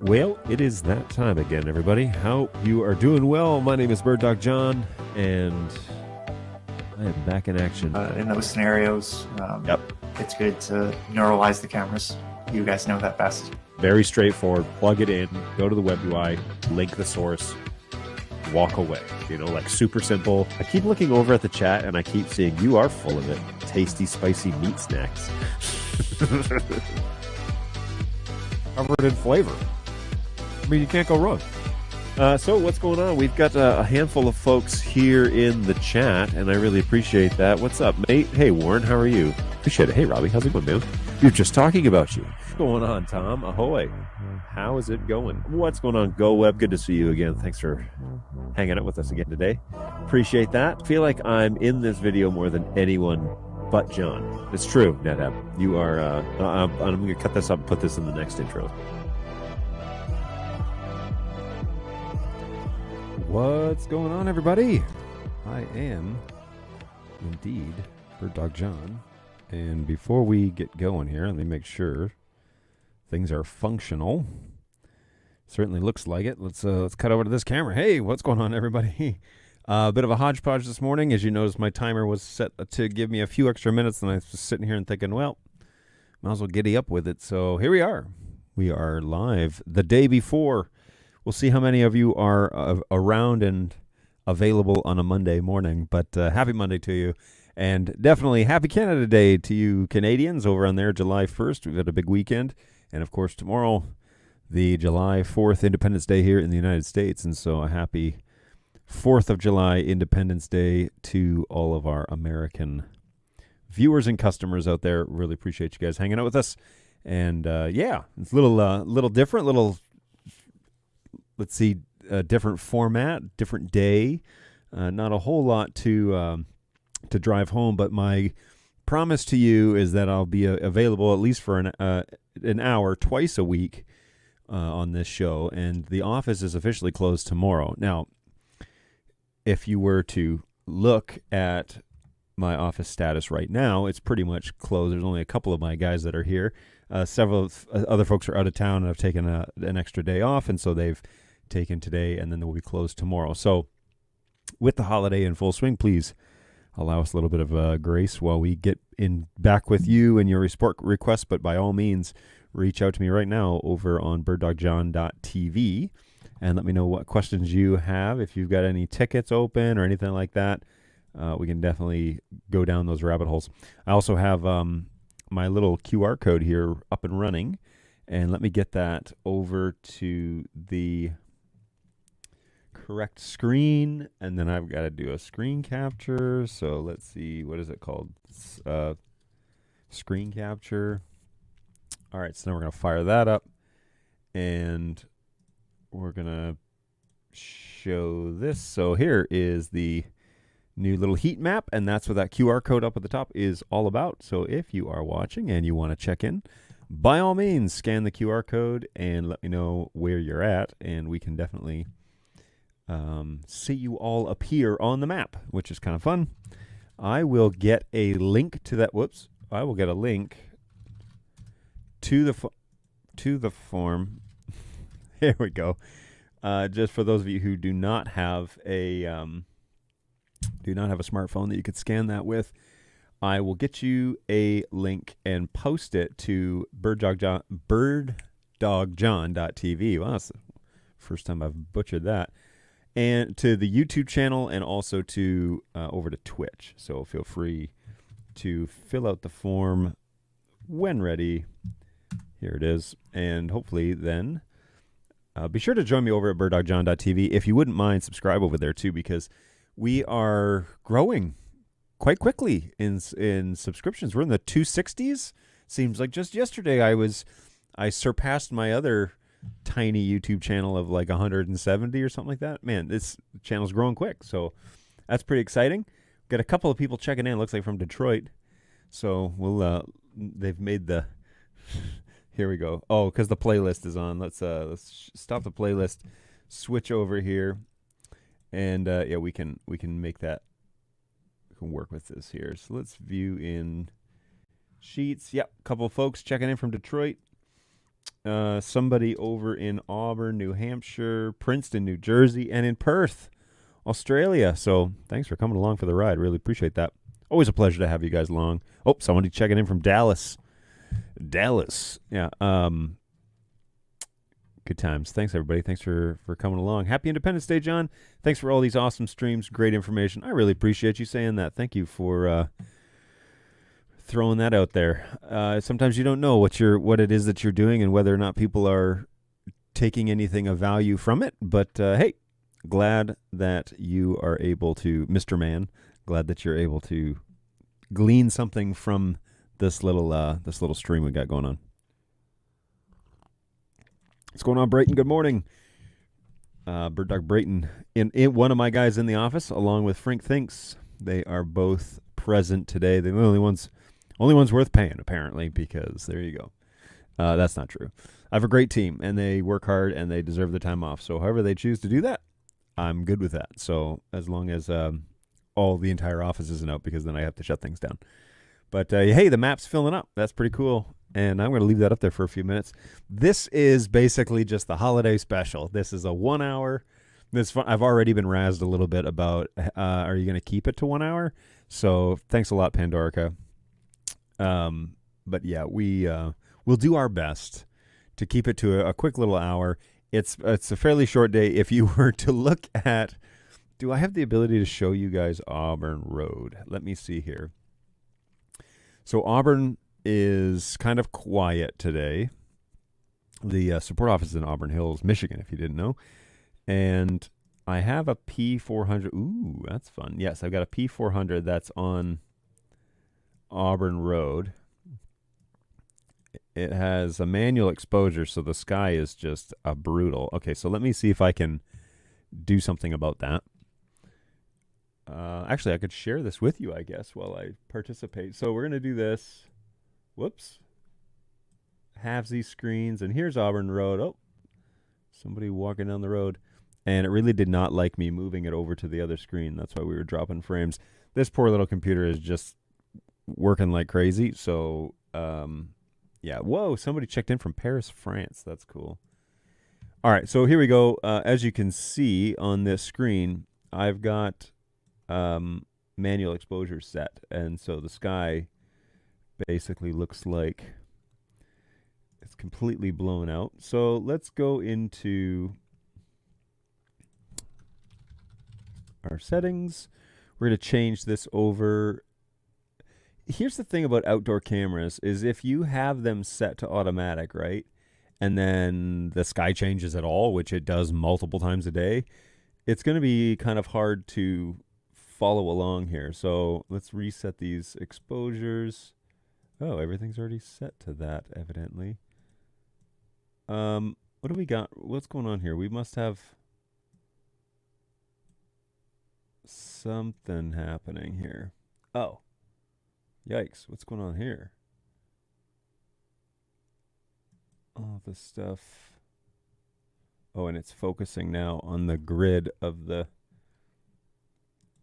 Well, it is that time again, everybody. Hope you are doing well. My name is Bird Dog John, and I am back in action. In those scenarios, it's good to neuralize the cameras. You guys know that best. Very straightforward. Plug it in, go to the web UI, link the source, walk away. You know, like super simple. I keep looking over at the chat, and I keep seeing you are full of it. Tasty, spicy meat snacks. Covered in flavor. I mean, you can't go wrong. So what's going on? We've got a handful of folks here in the chat, and I really appreciate that. What's up, mate? Hey, Warren, how are you? Appreciate it. Hey, Robbie, how's it going, man? You're just talking about you. What's going on, Tom? Ahoy. How is it going? What's going on, GoWeb? Good to see you again. Thanks for hanging out with us again today. Appreciate that. Feel like I'm in this video more than anyone but John. It's true, NetApp. You are, I'm going to cut this up and put this in the next intro. What's going on, everybody? I am indeed Bird Dog John. And before we get going here, let me make sure things are functional. Certainly looks like it. Let's cut over to this camera. Hey, what's going on, everybody? A bit of a hodgepodge this morning. As you notice, my timer was set to give me a few extra minutes, and I was just sitting here and thinking, well, might as well giddy up with it. So here we are. We are live the day before. We'll see how many of you are around and available on a Monday morning, but happy Monday to you. And definitely happy Canada Day to you Canadians over on there, July 1st. We've had a big weekend. And, of course, tomorrow, the July 4th Independence Day here in the United States. And so a happy 4th of July Independence Day to all of our American viewers and customers out there. Really appreciate you guys hanging out with us. And, yeah, it's a little different, let's see, different format, different day. Not a whole lot to drive home, but my promise to you is that I'll be available at least for an hour twice a week on this show, and the office is officially closed tomorrow. Now, if you were to look at my office status right now, it's pretty much closed. There's only a couple of my guys that are here. Several other folks are out of town and have taken an extra day off, and so they've taken today, and then they'll be closed tomorrow. So with the holiday in full swing, please allow us a little bit of grace while we get back with you and your support requests. But by all means, reach out to me right now over on birddogjohn.tv and let me know what questions you have. If you've got any tickets open or anything like that, we can definitely go down those rabbit holes. I also have my little QR code here up and running, and let me get that over to the correct screen, and then I've got to do a screen capture. So let's see, what is it called? Screen capture. All right, so now we're going to fire that up, and we're going to show this. So here is the new little heat map, and that's what that QR code up at the top is all about. So if you are watching and you want to check in, by all means, scan the QR code and let me know where you're at, and we can definitely see you all appear on the map, which is kind of fun. I will get a link to that. I will get a link to the form. Here we go. Just for those of you who do not have a smartphone that you could scan that with, I will get you a link and post it to birddogjohn.tv. Well, that's the first time I've butchered that. And to the YouTube channel, and also to over to Twitch. So feel free to fill out the form when ready. Here it is. And hopefully then be sure to join me over at birddogjohn.tv. If you wouldn't mind, subscribe over there too, because we are growing quite quickly in subscriptions. We're in the 260s. Seems like just yesterday I surpassed my other tiny YouTube channel of like 170 or something like that. Man, this channel's growing quick, so that's pretty exciting. Got a couple of people checking in, looks like from Detroit. So they've made the here we go. Oh, because the playlist is on. Let's stop the playlist, switch over here, and yeah, we can make that. We can work with this here. So let's view in Sheets. Yep, a couple of folks checking in from Detroit. somebody over in Auburn, New Hampshire, Princeton, New Jersey, and in Perth, Australia. So thanks for coming along for the ride. Really appreciate that. Always a pleasure to have you guys along. Oh, somebody checking in from Dallas. Dallas. Yeah. Good times. Thanks, everybody. Thanks for coming along. Happy Independence Day, John. Thanks for all these awesome streams. Great information. I really appreciate you saying that. Thank you for throwing that out there. Sometimes you don't know what it is that you're doing and whether or not people are taking anything of value from it. But hey, glad that you are able to, Mr. Man, glad that you're able to glean something from this little stream we got going on. What's going on, Brayton? Good morning. Bird Dog Brayton, in one of my guys in the office, along with Frank Thinks. They are both present today. They're the only ones worth paying, apparently, because there you go. That's not true. I have a great team, and they work hard, and they deserve the time off. So however they choose to do that, I'm good with that. So as long as the entire office isn't out, because then I have to shut things down. But hey, the map's filling up. That's pretty cool. And I'm going to leave that up there for a few minutes. This is basically just the holiday special. This is a 1 hour. I've already been razzed a little bit about, are you going to keep it to 1 hour? So thanks a lot, Pandorica. But yeah, we'll do our best to keep it to a quick little hour. It's a fairly short day. If you were to look at, do I have the ability to show you guys Auburn Road? Let me see here. So Auburn is kind of quiet today. The support office is in Auburn Hills, Michigan, if you didn't know. And I have a P400. Ooh, that's fun. Yes, I've got a P400 that's on Auburn Road. It has a manual exposure, so the sky is just brutal. Okay, so let me see if I can do something about that. Actually, I could share this with you, I guess, while I participate. So we're going to do this. Whoops. Halvesy screens, and here's Auburn Road. Oh, somebody walking down the road. And it really did not like me moving it over to the other screen. That's why we were dropping frames. This poor little computer is just working like crazy. So, yeah. Whoa, somebody checked in from Paris, France. That's cool. All right, so here we go. As you can see on this screen, I've got manual exposure set. And so the sky basically looks like it's completely blown out. So let's go into our settings. We're going to change this over. Here's the thing about outdoor cameras is if you have them set to automatic, right? And then the sky changes at all, which it does multiple times a day, it's going to be kind of hard to follow along here. So let's reset these exposures. Oh, everything's already set to that, evidently. What do we got? What's going on here? We must have something happening here. Oh. Yikes. What's going on here? All this stuff. Oh, and it's focusing now on the grid of the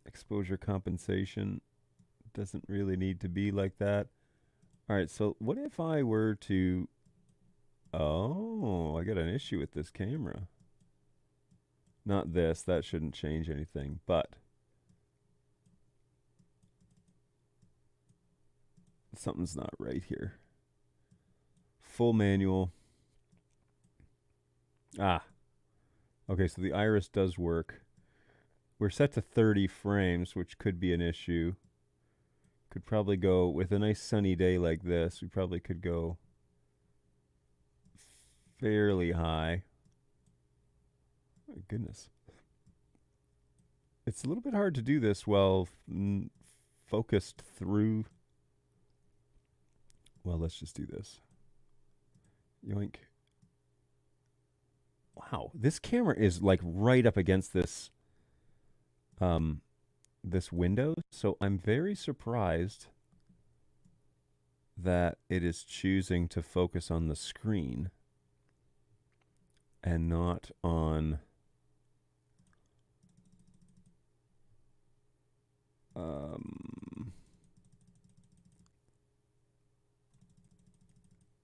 exposure compensation. Doesn't really need to be like that. All right, so what if I were to... Oh, I got an issue with this camera. Not this. That shouldn't change anything, but... something's not right here. Full manual. Ah. Okay, so the iris does work. We're set to 30 frames, which could be an issue. Could probably go, with a nice sunny day like this, we probably could go fairly high. Oh, my goodness. It's a little bit hard to do this while focused through. Well, let's just do this. Yoink. Wow, this camera is like right up against this this window, so I'm very surprised that it is choosing to focus on the screen and not on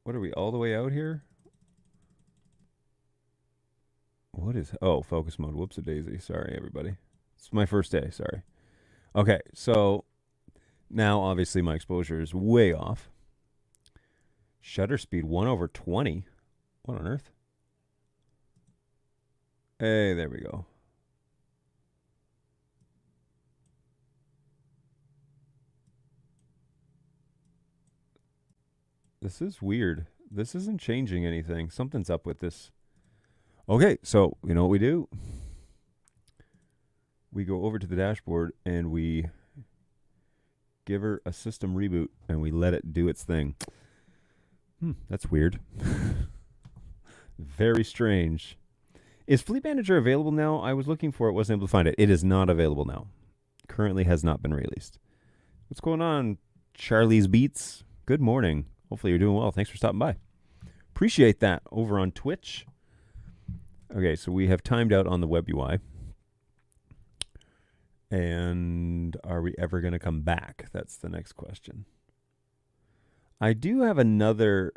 what are we, all the way out here? what is... Oh, focus mode. Whoops-a-daisy. Sorry, everybody. It's my first day. Sorry. Okay, so now obviously my exposure is way off. Shutter speed 1/20. What on earth? Hey, there we go. This is weird. This isn't changing anything. Something's up with this. Okay, so you know what we do? We go over to the dashboard and we give her a system reboot and we let it do its thing. That's weird. Very strange. Is Fleet Manager available now? I was looking for it, wasn't able to find it. It is not available now. Currently has not been released. What's going on, Charlie's Beats? Good morning. Hopefully you're doing well. Thanks for stopping by. Appreciate that. Over on Twitch. Okay, so we have timed out on the web UI. And are we ever going to come back? That's the next question. I do have another,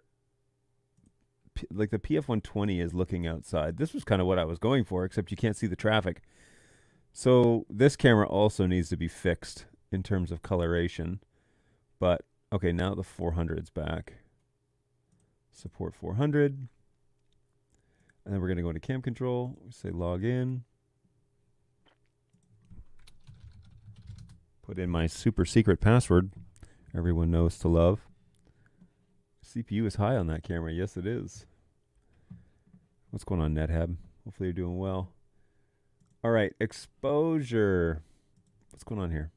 like the PF120 is looking outside. This was kind of what I was going for, except you can't see the traffic. So this camera also needs to be fixed in terms of coloration. But, okay, now the 400's back. Support 400. And then we're going to go into cam control. We say log in. Put in my super secret password everyone knows to love. CPU is high on that camera. Yes, it is. What's going on, NetHab? Hopefully you're doing well. All right, exposure. What's going on here?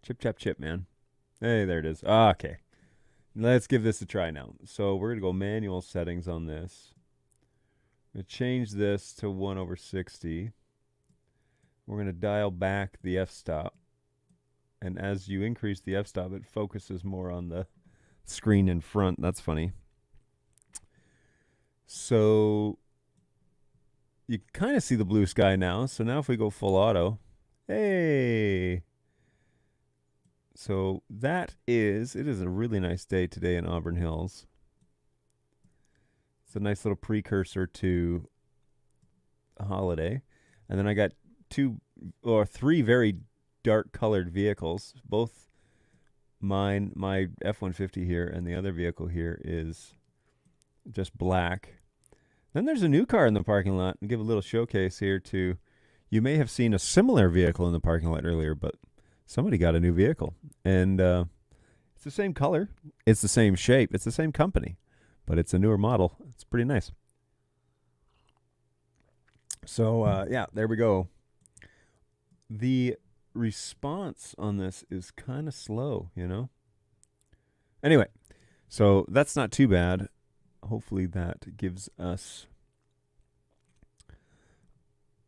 Chip, chap, chip, man. Hey, there it is. Okay. Let's give this a try now. So we're going to go manual settings on this. I'm going to change this to 1/60. We're going to dial back the f-stop. And as you increase the f-stop, it focuses more on the screen in front. That's funny. So you kind of see the blue sky now. So now if we go full auto, hey. So it is a really nice day today in Auburn Hills. It's a nice little precursor to a holiday. And then I got three very dark colored vehicles. Both mine, my F-150 here, and the other vehicle here is just black. Then there's a new car in the parking lot. And give a little showcase here to, you may have seen a similar vehicle in the parking lot earlier, but somebody got a new vehicle. And it's the same color. It's the same shape. It's the same company, but it's a newer model. It's pretty nice. So, yeah, there we go. The response on this is kind of slow, you know? Anyway, so that's not too bad. Hopefully that gives us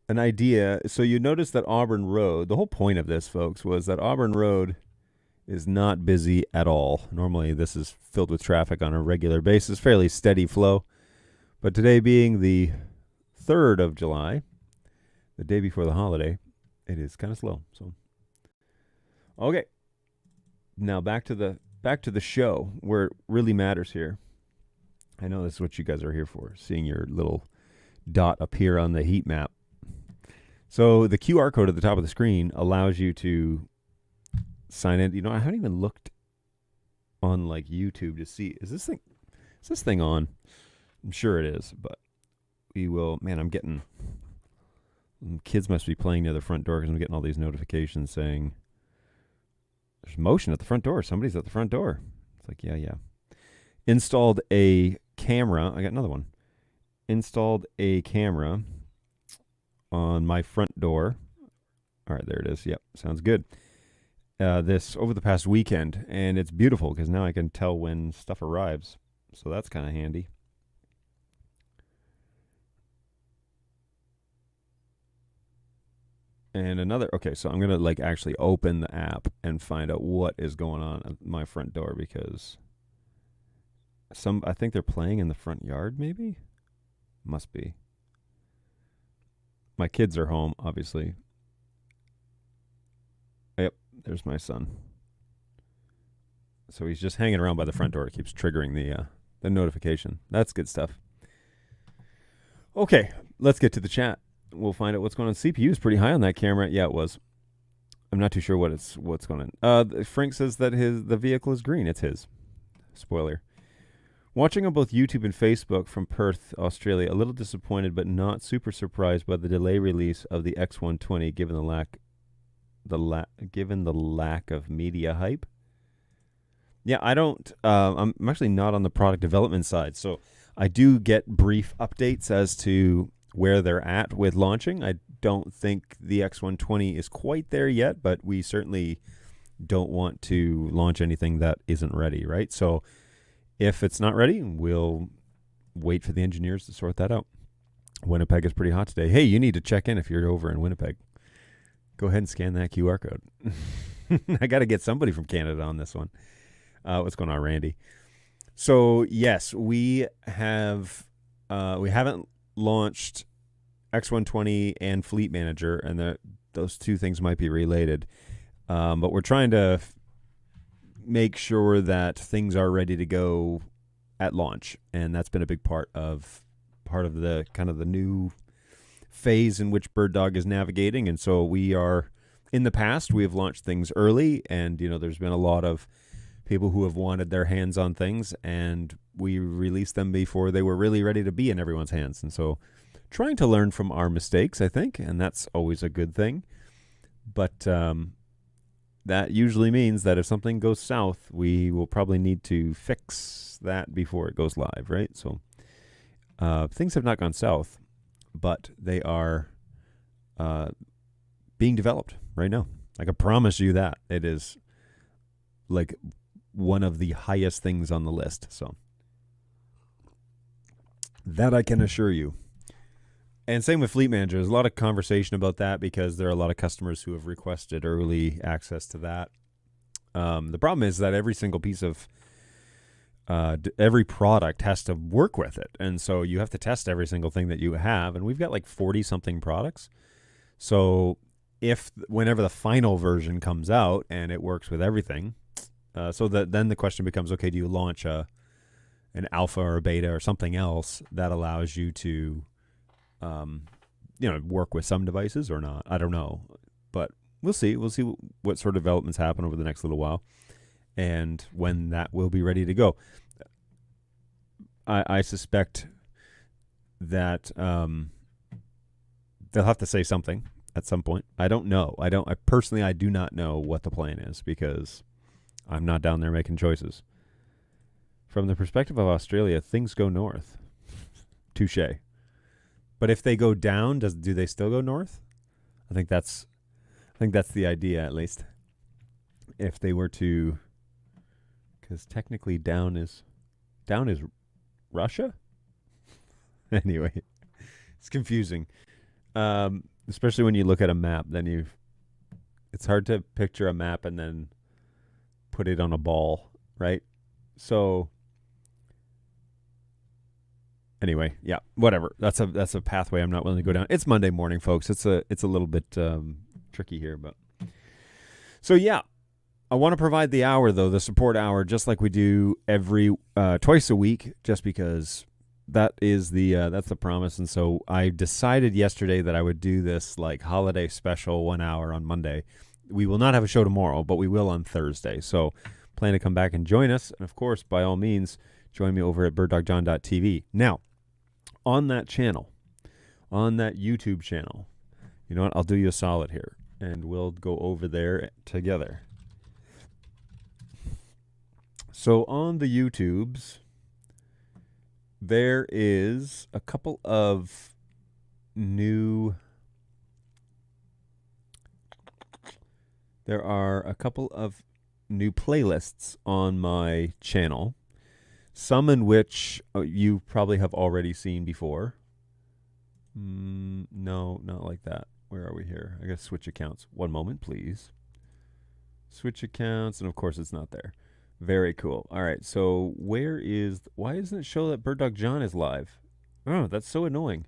an idea. So you notice that Auburn Road, the whole point of this, folks, was that Auburn Road is not busy at all. Normally this is filled with traffic on a regular basis, fairly steady flow. But today being the 3rd of July, the day before the holiday, it is kind of slow. So, okay. Now back to the show where it really matters here. I know this is what you guys are here for, seeing your little dot appear on the heat map. So the QR code at the top of the screen allows you to sign in. You know, I haven't even looked on like YouTube to see, is this thing on? I'm sure it is, but we will. Man, I'm getting, kids must be playing near the front door because I'm getting all these notifications saying there's motion at the front door. Somebody's at the front door. It's like, yeah. Installed a camera. I got another one. Installed a camera on my front door. All right, there it is. Yep, sounds good. This over the past weekend, and it's beautiful because now I can tell when stuff arrives. So that's kind of handy. And another, okay, so I'm going to like actually open the app and find out what is going on at my front door because I think they're playing in the front yard maybe? Must be. My kids are home, obviously. Yep, there's my son. So he's just hanging around by the front door. It keeps triggering the notification. That's good stuff. Okay, let's get to the chat. We'll find out what's going on. CPU is pretty high on that camera. Yeah, it was. I'm not too sure what's going on. Frank says that the vehicle is green. It's his. Spoiler. Watching on both YouTube and Facebook from Perth, Australia. A little disappointed, but not super surprised by the delay release of the X120, given the lack of media hype. Yeah, I don't. I'm actually not on the product development side, so I do get brief updates as to where they're at with launching. I don't think the X120 is quite there yet, but we certainly don't want to launch anything that isn't ready, right? So if it's not ready, we'll wait for the engineers to sort that out. Winnipeg is pretty hot today. Hey, you need to check in if you're over in Winnipeg. Go ahead and scan that QR code. I got to get somebody from Canada on this one. What's going on, Randy? So yes, we haven't launched X120 and Fleet Manager, and those two things might be related. But we're trying to make sure that things are ready to go at launch, and that's been a big part of the kind of the new phase in which BirdDog is navigating. And so we are, in the past, we have launched things early, and there's been a lot of people who have wanted their hands on things, and we released them before they were really ready to be in everyone's hands. And so trying to learn from our mistakes, I think, and that's always a good thing. But that usually means that if something goes south, we will probably need to fix that before it goes live, right? So things have not gone south, but they are being developed right now. I can promise you that. It is like one of the highest things on the list. So that I can assure you. And same with Fleet Manager. There's a lot of conversation about that because there are a lot of customers who have requested early access to that. The problem is that every single piece of every product has to work with it. And so you have to test every single thing that you have. And we've got like 40-something products. So whenever the final version comes out and it works with everything, then the question becomes, okay, do you launch an alpha or a beta or something else that allows you to work with some devices or not? I don't know, but we'll see. We'll see what sort of developments happen over the next little while and when that will be ready to go. I suspect that they'll have to say something at some point. I don't know. I do not know what the plan is because I'm not down there making choices. From the perspective of Australia, things go north. Touche. But if they go down, do they still go north? I think that's the idea, at least. If they were to, because technically down is Russia. Anyway, it's confusing, especially when you look at a map. Then it's hard to picture a map and then put it on a ball, right? So. Anyway, yeah, whatever. That's a pathway I'm not willing to go down. It's Monday morning, folks. It's a little bit tricky here, but so yeah, I want to provide the hour though, the support hour, just like we do every twice a week, just because that's the promise. And so I decided yesterday that I would do this like holiday special 1 hour on Monday. We will not have a show tomorrow, but we will on Thursday. So plan to come back and join us, and of course, by all means, join me over at birddogjohn.tv. Now, on that channel, on that YouTube channel, you know what? I'll do you a solid here, and we'll go over there together. So on the YouTubes, there is a couple of new... There are a couple of new playlists on my channel. Some in which you probably have already seen before. No, not like that. Where are we here? I got to switch accounts. One moment, please. Switch accounts, and of course it's not there. Very cool. All right, so why doesn't it show that BirdDog John is live? Oh, that's so annoying.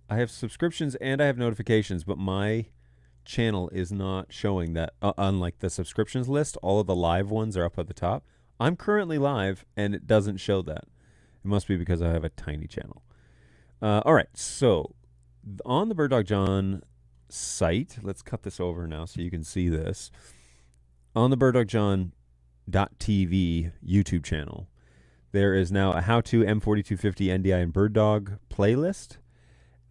I have subscriptions and I have notifications, but my channel is not showing that. Unlike the subscriptions list, all of the live ones are up at the top. I'm currently live, and it doesn't show that. It must be because I have a tiny channel. All right, so on the Bird Dog John site, let's cut this over now so you can see this. On the birddogjohn.tv YouTube channel, there is now a how-to M4250 NDI and Bird Dog playlist,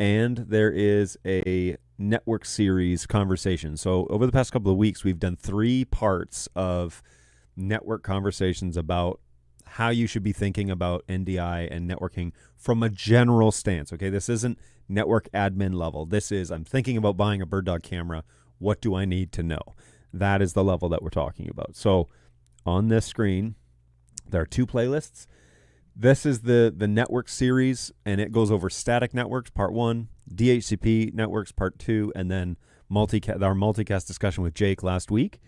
and there is a network series conversation. So over the past couple of weeks, we've done 3 parts of network conversations about how you should be thinking about NDI and networking from a general stance. Okay, this isn't network admin level. This is, I'm thinking about buying a Bird Dog camera. What do I need to know? That is the level that we're talking about. So on this screen, there are 2 playlists. This is the network series, and it goes over static networks, part 1, DHCP networks, part 2, and then our multicast discussion with Jake last week.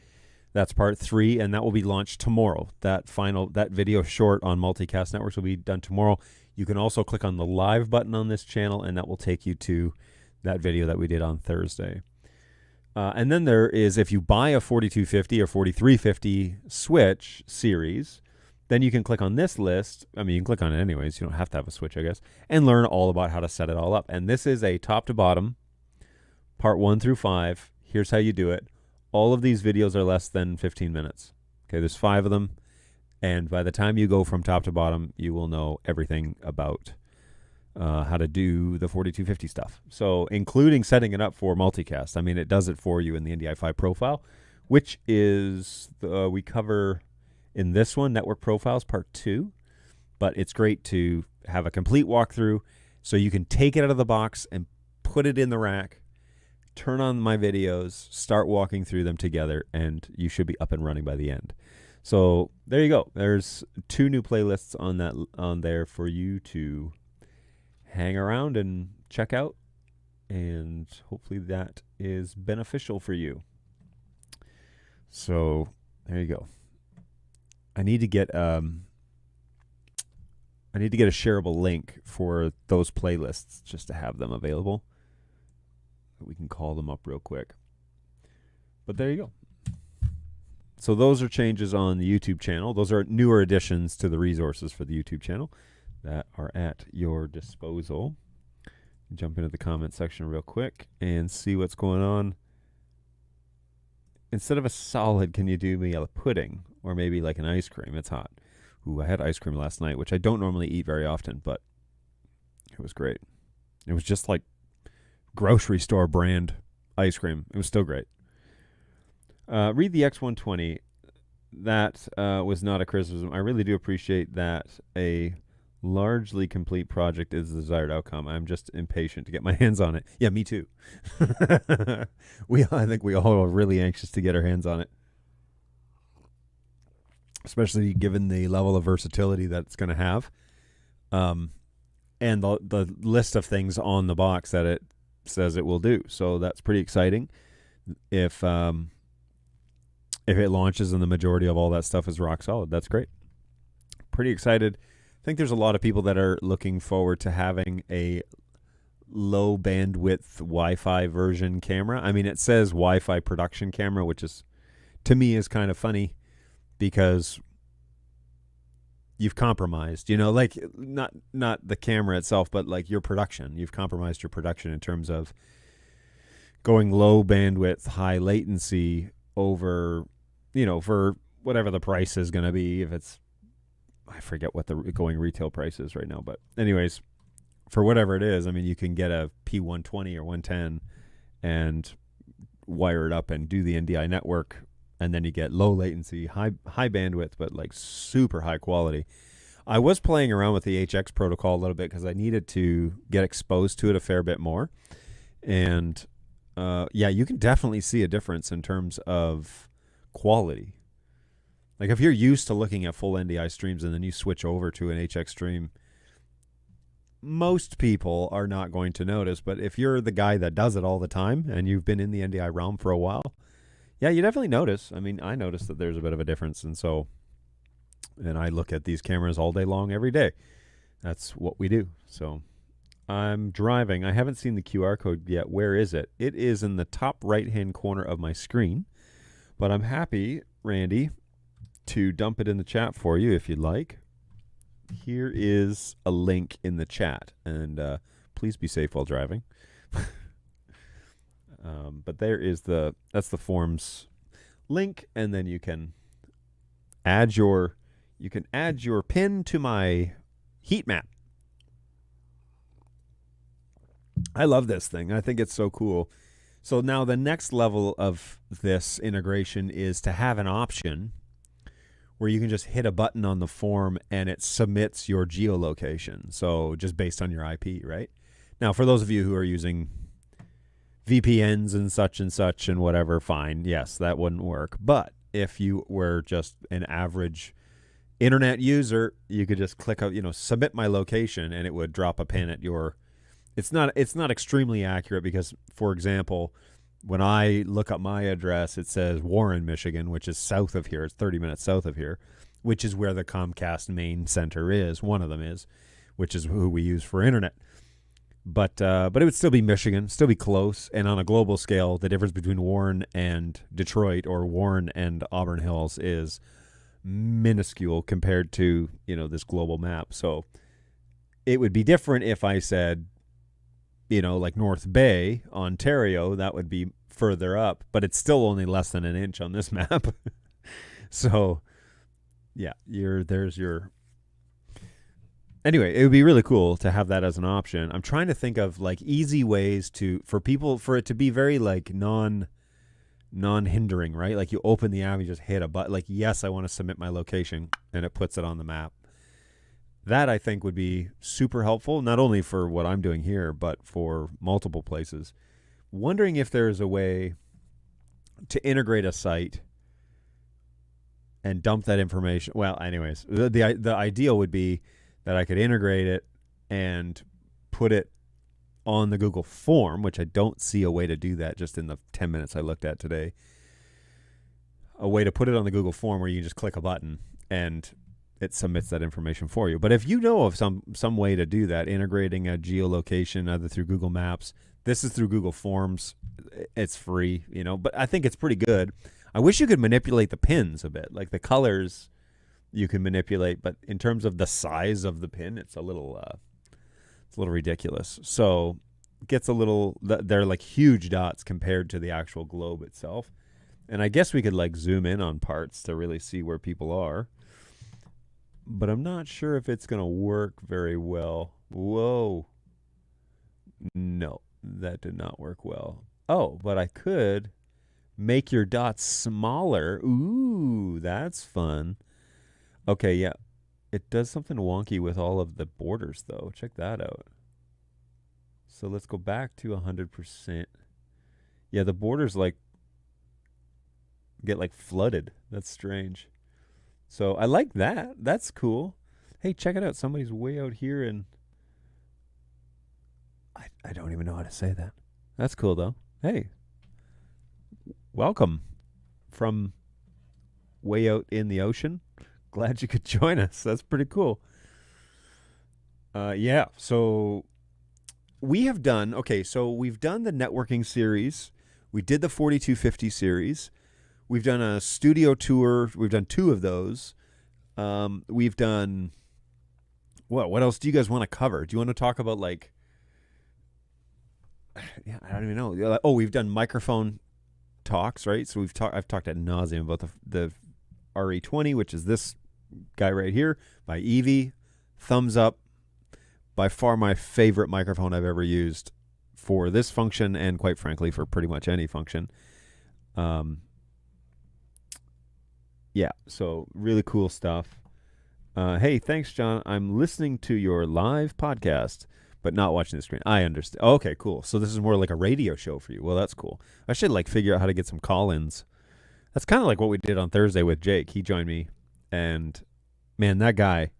That's part 3, and that will be launched tomorrow. That video short on multicast networks will be done tomorrow. You can also click on the live button on this channel, and that will take you to that video that we did on Thursday. And then there is, if you buy a 4250 or 4350 switch series, then you can click on this list. I mean, you can click on it anyways. You don't have to have a switch, I guess, and learn all about how to set it all up. And this is a top to bottom, part 1 through 5. Here's how you do it. All of these videos are less than 15 minutes. Okay, there's 5 of them. And by the time you go from top to bottom, you will know everything about how to do the 4250 stuff. So including setting it up for multicast. I mean, it does it for you in the NDI5 profile, which is, we cover in this one, Network Profiles Part 2. But it's great to have a complete walkthrough so you can take it out of the box and put it in the rack, turn on my videos, start walking through them together, and you should be up and running by the end. So there you go. There's 2 new playlists on there for you to hang around and check out, and hopefully that is beneficial for you. So there you go. I need to get a shareable link for those playlists just to have them available. We can call them up real quick. But there you go. So those are changes on the YouTube channel. Those are newer additions to the resources for the YouTube channel that are at your disposal. Jump into the comment section real quick and see what's going on. Instead of a solid, can you do me a pudding or maybe like an ice cream? It's hot. Ooh, I had ice cream last night, which I don't normally eat very often, but it was great. It was just like grocery store brand ice cream. It was still great. Read the X120. That was not a criticism. I really do appreciate that a largely complete project is the desired outcome. I'm just impatient to get my hands on it. Yeah, me too. I think we all are really anxious to get our hands on it, especially given the level of versatility that it's going to have, and the list of things on the box that it says it will do. So that's pretty exciting. If it launches and the majority of all that stuff is rock solid, that's great. Pretty excited. I think there's a lot of people that are looking forward to having a low bandwidth Wi-Fi version camera. I mean, it says Wi-Fi production camera, which is, to me, is kind of funny because you've compromised, like not the camera itself, but like your production. You've compromised your production in terms of going low bandwidth, high latency over, for whatever the price is going to be. If it's, I forget what the going retail price is right now, but anyways, for whatever it is, I mean, you can get a P120 or 110 and wire it up and do the NDI network, and then you get low latency, high bandwidth, but like super high quality. I was playing around with the HX protocol a little bit because I needed to get exposed to it a fair bit more, and yeah, you can definitely see a difference in terms of quality. Like if you're used to looking at full NDI streams and then you switch over to an HX stream, most people are not going to notice. But if you're the guy that does it all the time and you've been in the NDI realm for a while, yeah, you definitely notice. I mean, I noticed that there's a bit of a difference. And I look at these cameras all day long, every day. That's what we do. So I'm driving. I haven't seen the QR code yet. Where is it? It is in the top right-hand corner of my screen. But I'm happy, Randy, to dump it in the chat for you if you'd like. Here is a link in the chat. And Please be safe while driving. But that's the forms link, and then you can add your pin to my heat map. I love this thing. I think it's so cool. So now the next level of this integration is to have an option where you can just hit a button on the form and it submits your geolocation. So just based on your IP, right? Now, for those of you who are using VPNs and such and whatever, fine. Yes, that wouldn't work. But if you were just an average internet user, you could just click out, submit my location, and it would drop a pin at your. It's not extremely accurate because, for example, when I look up my address, it says Warren, Michigan, which is south of here. It's 30 minutes south of here, which is where the Comcast main center is. One of them is, which is who we use for internet. But it would still be Michigan, still be close. And on a global scale, the difference between Warren and Detroit or Warren and Auburn Hills is minuscule compared to, this global map. So it would be different if I said, like North Bay, Ontario, that would be further up, but it's still only less than an inch on this map. So, yeah, Anyway, it would be really cool to have that as an option. I'm trying to think of easy ways for it to be very non-hindering, right? Like you open the app, you just hit a button, yes, I want to submit my location, and it puts it on the map. That, I think, would be super helpful, not only for what I'm doing here, but for multiple places. Wondering if there's a way to integrate a site and dump that information. Well, anyways, the ideal would be that I could integrate it and put it on the Google form, which I don't see a way to do that just in the 10 minutes I looked at today. A way to put it on the Google form where you just click a button and it submits that information for you. But if you know of some way to do that, integrating a geolocation either through Google Maps, this is through Google Forms, it's free, but I think it's pretty good. I wish you could manipulate the pins a bit, like the colors you can manipulate, but in terms of the size of the pin, it's a little ridiculous. So it gets they're like huge dots compared to the actual globe itself. And I guess we could zoom in on parts to really see where people are. But I'm not sure if it's going to work very well. Whoa. No, that did not work well. Oh, but I could make your dots smaller. Ooh, that's fun. Okay, yeah. It does something wonky with all of the borders, though. Check that out. So let's go back to 100%. Yeah, the borders get flooded. That's strange. So I like that. That's cool. Hey, check it out. Somebody's way out here, and I don't even know how to say that. That's cool, though. Hey, welcome from way out in the ocean. Glad you could join us. That's pretty cool. Yeah, so we've done the networking series. We did the 4250 series. We've done a studio tour. We've done 2 of those. We've done what else do you guys want to cover? Do you want to talk about I don't even know. Oh, we've done microphone talks, right? So I've talked ad nauseum about the RE20, which is this guy right here by Evie. Thumbs up. By far my favorite microphone I've ever used for this function, and quite frankly for pretty much any function. Yeah, so really cool stuff. Hey, thanks, John. I'm listening to your live podcast, but not watching the screen. I understand. Oh, okay, cool. So this is more like a radio show for you. Well, that's cool. I should figure out how to get some call-ins. That's kind of like what we did on Thursday with Jake. He joined me, and man, that guy,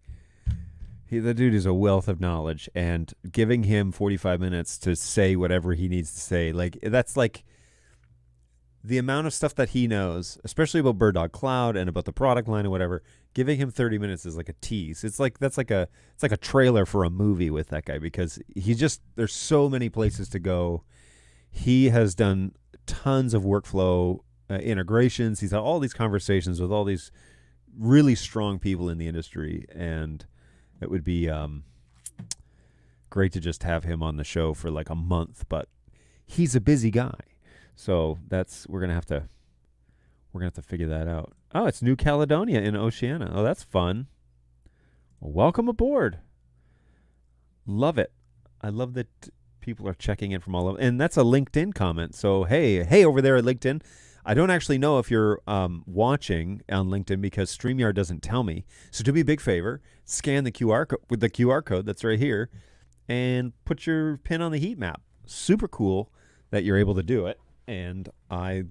the dude is a wealth of knowledge, and giving him 45 minutes to say whatever he needs to say, that's the amount of stuff that he knows, especially about Bird Dog Cloud and about the product line and whatever. Giving him 30 minutes is like a tease. It's like a trailer for a movie with that guy, because there's so many places to go. He has done tons of workflow integrations. He's had all these conversations with all these really strong people in the industry, and it would be great to just have him on the show for like a month, but he's a busy guy. So we're gonna have to figure that out. Oh, it's New Caledonia in Oceania. Oh, that's fun. Well, welcome aboard. Love it. I love that people are checking in from all over. And that's a LinkedIn comment. So, hey over there at LinkedIn. I don't actually know if you're watching on LinkedIn because StreamYard doesn't tell me. So do me a big favor, scan the QR code with the QR code that's right here and put your pin on the heat map. Super cool that you're able to do it. And I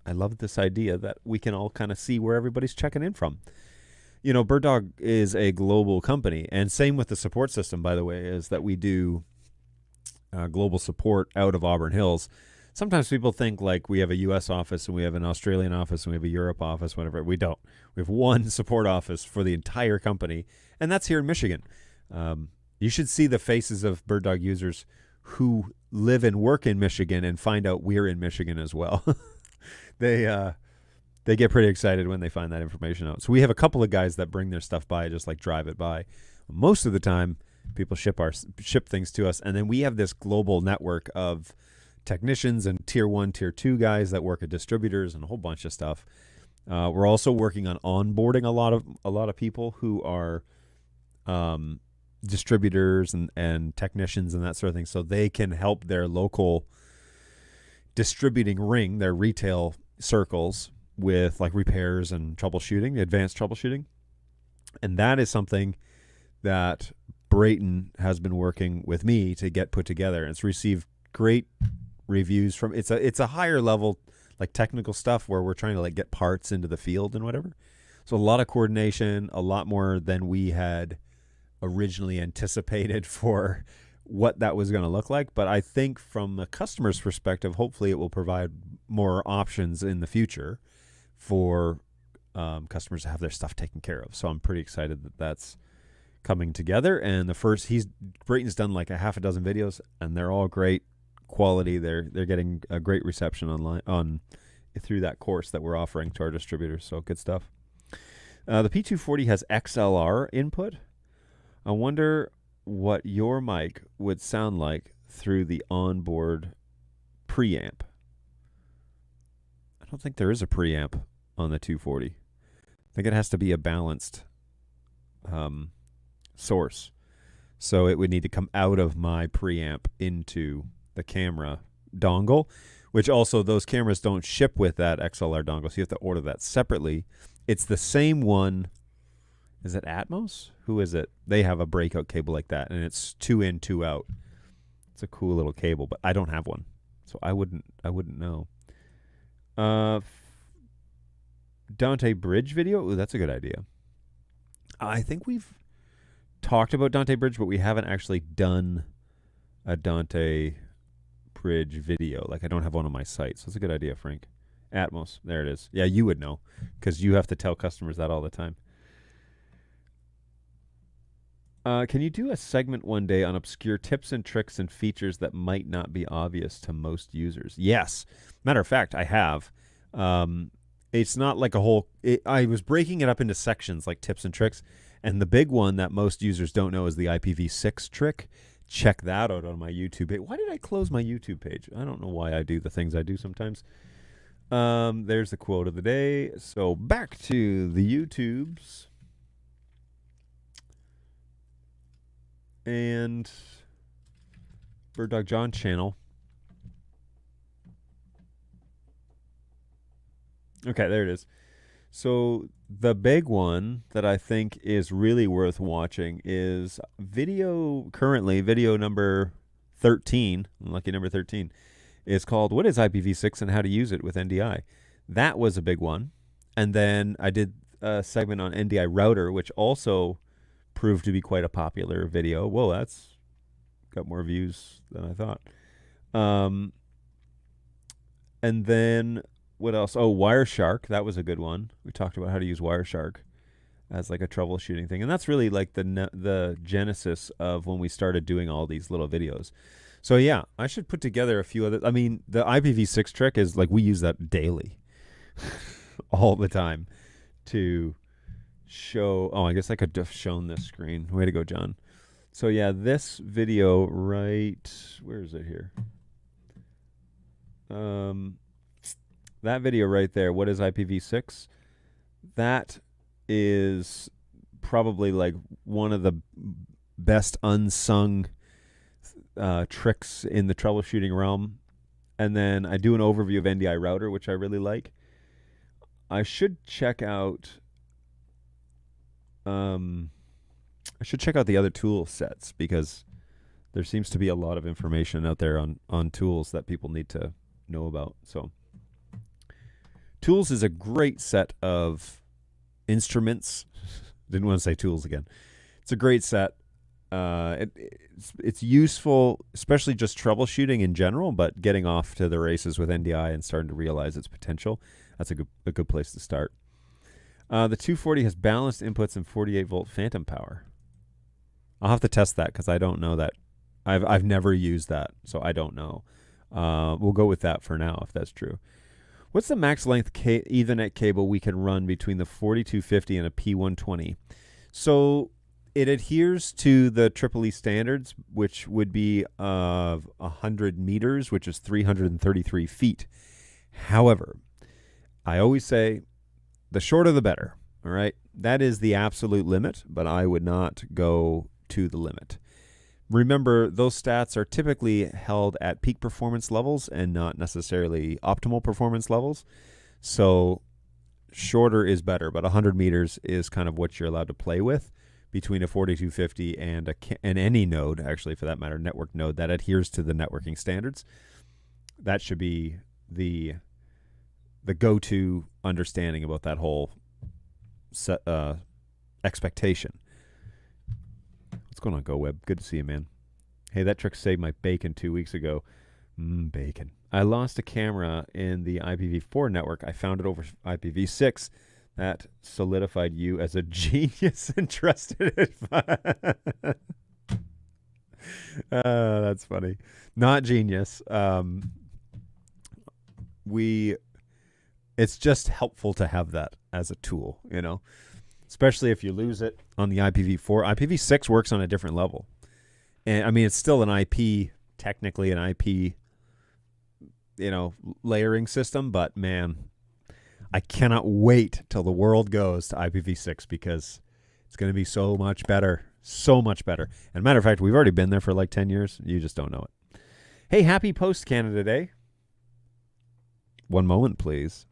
love this idea that we can all kind of see where everybody's checking in from. You know, BirdDog is a global company, and same with the support system, by the way, is that we do global support out of Auburn Hills. Sometimes people think like we have a U.S. office and we have an Australian office and we have a Europe office, whatever. We don't. We have one support office for the entire company, and that's here in Michigan. You should see the faces of BirdDog users who live and work in Michigan and find out we're in Michigan as well. They get pretty excited when they find that information out. So we have a couple of guys that bring their stuff by, just like drive it by. Most of the time, people ship things to us, and then we have this global network of technicians and tier 1, tier 2 guys that work at distributors and a whole bunch of stuff. We're also working on onboarding a lot of people who are distributors and technicians and that sort of thing, so they can help their local distributing ring, their retail circles, with like repairs and troubleshooting, advanced troubleshooting. And that is something that Brayton has been working with me to get put together. It's received great reviews from it's a higher level like technical stuff where we're trying to like get parts into the field and whatever. So a lot of coordination, a lot more than we had originally anticipated for what that was going to look like. But I think from the customer's perspective, hopefully it will provide more options in the future for customers to have their stuff taken care of. So I'm pretty excited that that's coming together. And Brayton's done like a half a dozen videos, and they're all great quality. They're getting a great reception online through that course that we're offering to our distributors. So good stuff. The P240 has XLR input. I wonder what your mic would sound like through the onboard preamp. I don't think there is a preamp on the 240. I think it has to be a balanced source. So it would need to come out of my preamp into the camera dongle, which also those cameras don't ship with that XLR dongle, so you have to order that separately. It's the same one. Is it Atmos? Who is it? They have a breakout cable like that, and it's 2 in, 2 out. It's a cool little cable, but I don't have one, so I wouldn't know. Dante Bridge video. Ooh, that's a good idea. I think we've talked about Dante Bridge, but we haven't actually done a Dante Bridge video. Like, I don't have one on my site, so that's a good idea, Frank. Atmos. There it is. Yeah, you would know because you have to tell customers that all the time. Can you do a segment one day on obscure tips and tricks and features that might not be obvious to most users? Yes. Matter of fact, I have. It's not like a whole... I was breaking it up into sections like tips and tricks, and the big one that most users don't know is the IPv6 trick. Check that out on my YouTube page. Why did I close my YouTube page? I don't know why I do the things I do sometimes. There's the quote of the day. So back to the YouTubes. And BirdDog John channel. Okay, there it is. So the big one that I think is really worth watching is video number 13, lucky number 13, is called What is IPv6 and How to Use It with NDI. That was a big one. And then I did a segment on NDI router, which also proved to be quite a popular video. Whoa, that's got more views than I thought. And then what else? Oh, Wireshark. That was a good one. We talked about how to use Wireshark as like a troubleshooting thing. And that's really like the genesis of when we started doing all these little videos. So yeah, I should put together a few other... I mean, the IPv6 trick is like we use that daily. All the time to show... Oh, I guess I could have shown this screen. Way to go, John. So yeah, this video right, where is it here? That video right there, what is IPv6? That is probably like one of the best unsung tricks in the troubleshooting realm. And then I do an overview of NDI router, which I really like. I should check out the other tool sets, because there seems to be a lot of information out there on tools that people need to know about. So tools is a great set of instruments. Didn't want to say tools again. It's a great set. It's useful, especially just troubleshooting in general, but getting off to the races with NDI and starting to realize its potential, that's a good place to start. The 240 has balanced inputs and 48-volt phantom power. I'll have to test that because I don't know that. I've never used that, so I don't know. We'll go with that for now if that's true. What's the max length Ethernet cable we can run between the 4250 and a P120? So it adheres to the EEE standards, which would be 100 meters, which is 333 feet. However, I always say the shorter the better, all right? That is the absolute limit, but I would not go to the limit. Remember, those stats are typically held at peak performance levels and not necessarily optimal performance levels. So shorter is better, but 100 meters is kind of what you're allowed to play with between a 4250 and any node, actually, for that matter, network node that adheres to the networking standards. That should be the go-to understanding about that whole expectation. What's going on, GoWeb? Good to see you, man. Hey, that trick saved my bacon 2 weeks ago. Bacon. I lost a camera in the IPv4 network. I found it over IPv6. That solidified you as a genius and trusted advice. That's funny. Not genius. It's just helpful to have that as a tool, you know, especially if you lose it on the IPv4. IPv6 works on a different level. And I mean, it's still an IP, technically an IP, layering system, but man, I cannot wait till the world goes to IPv6 because it's going to be so much better. So much better. And matter of fact, we've already been there for like 10 years. You just don't know it. Hey, happy post-Canada Day. One moment, please.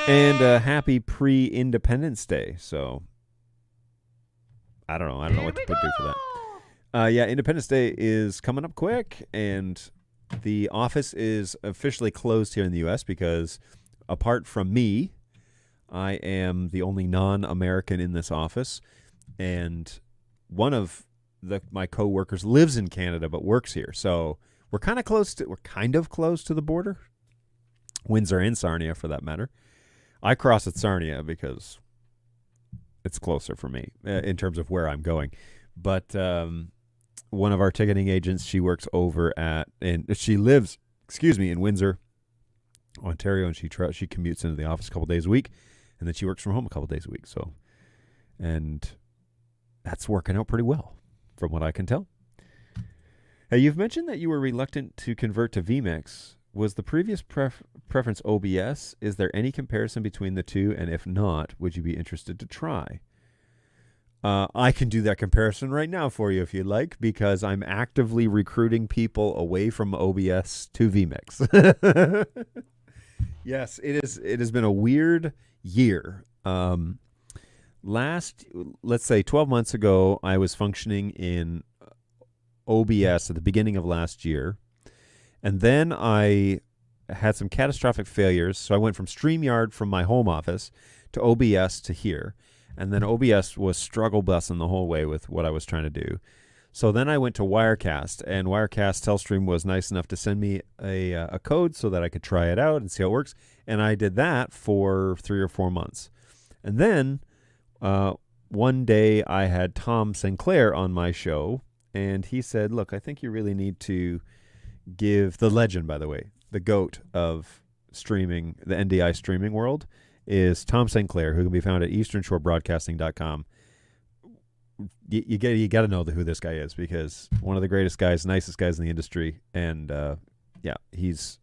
And happy pre-Independence Day. So, I don't know what to do for that. Yeah, Independence Day is coming up quick, and the office is officially closed here in the U.S. because apart from me, I am the only non-American in this office, and one of my co-workers lives in Canada but works here. So we're kind of close to the border. Windsor and Sarnia, for that matter. I cross at Sarnia because it's closer for me in terms of where I'm going. But one of our ticketing agents, she works she lives in Windsor, Ontario, and she commutes into the office a couple days a week, and then she works from home a couple days a week. So, and that's working out pretty well, from what I can tell. Hey, you've mentioned that you were reluctant to convert to vMix. Was the previous preference OBS? Is there any comparison between the two? And if not, would you be interested to try? I can do that comparison right now for you if you'd like, because I'm actively recruiting people away from OBS to vMix. Yes, it has been a weird year. Let's say 12 months ago, I was functioning in OBS at the beginning of last year. And then I had some catastrophic failures. So I went from StreamYard from my home office to OBS to here. And then OBS was struggle busing the whole way with what I was trying to do. So then I went to Wirecast, and Wirecast Telstream was nice enough to send me a code so that I could try it out and see how it works. And I did that for 3 or 4 months. And then one day I had Tom Sinclair on my show, and he said, look, I think you really need to give the legend, by the way, the GOAT of streaming, the NDI streaming world, is Tom Sinclair, who can be found at easternshorebroadcasting.com. you got to know who this guy is, because one of the greatest guys, nicest guys in the industry, and he's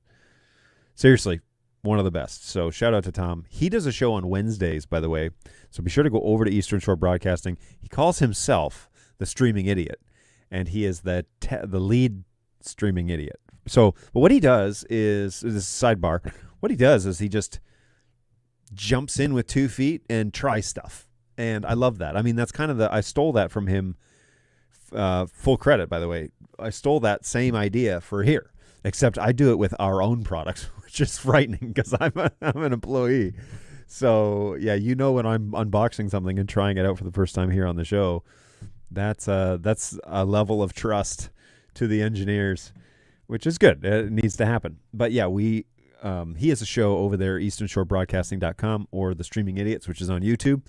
seriously one of the best. So shout out to Tom. He does a show on Wednesdays, by the way. So be sure to go over to Eastern Shore Broadcasting. He calls himself the Streaming Idiot, and he is the lead streaming idiot. So, but what he does is this is a sidebar. What he does is he just jumps in with 2 feet and tries stuff. And I love that. I mean, that's kind of I stole that from him. Full credit, by the way. I stole that same idea for here, except I do it with our own products, which is frightening because I'm an employee. So yeah, when I'm unboxing something and trying it out for the first time here on the show, that's a level of trust to the engineers, which is good. It needs to happen. But yeah, he has a show over there, easternshorebroadcasting.com, or The Streaming Idiots, which is on YouTube.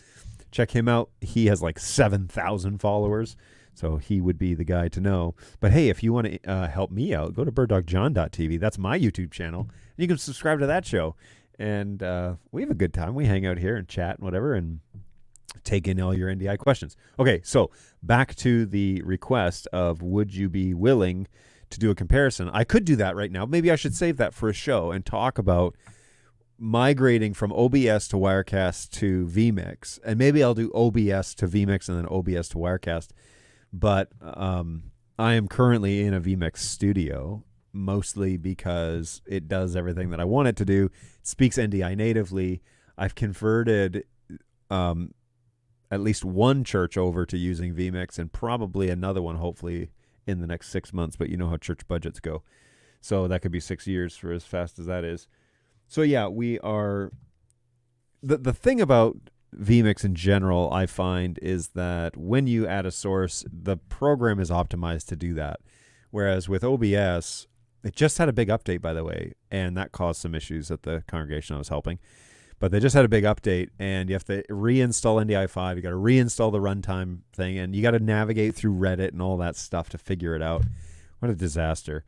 Check him out. He has like 7,000 followers, so he would be the guy to know. But hey, if you want to help me out, go to birddogjohn.tv. That's my YouTube channel. And you can subscribe to that show. And we have a good time. We hang out here and chat and whatever and take in all your NDI questions. Okay, so back to the request of would you be willing to do a comparison? I could do that right now. Maybe I should save that for a show and talk about migrating from OBS to Wirecast to vMix. And maybe I'll do OBS to vMix and then OBS to Wirecast. But I am currently in a vMix studio, mostly because it does everything that I want it to do. It speaks NDI natively. I've converted at least one church over to using vMix, and probably another one, hopefully, in the next 6 months. But you know how church budgets go. So that could be 6 years for as fast as that is. So yeah, we are... The thing about vMix in general, I find, is that when you add a source, the program is optimized to do that. Whereas with OBS, it just had a big update, by the way, and that caused some issues at the congregation I was helping. But they just had a big update, and you have to reinstall NDI5. You got to reinstall the runtime thing, and you got to navigate through Reddit and all that stuff to figure it out. What a disaster.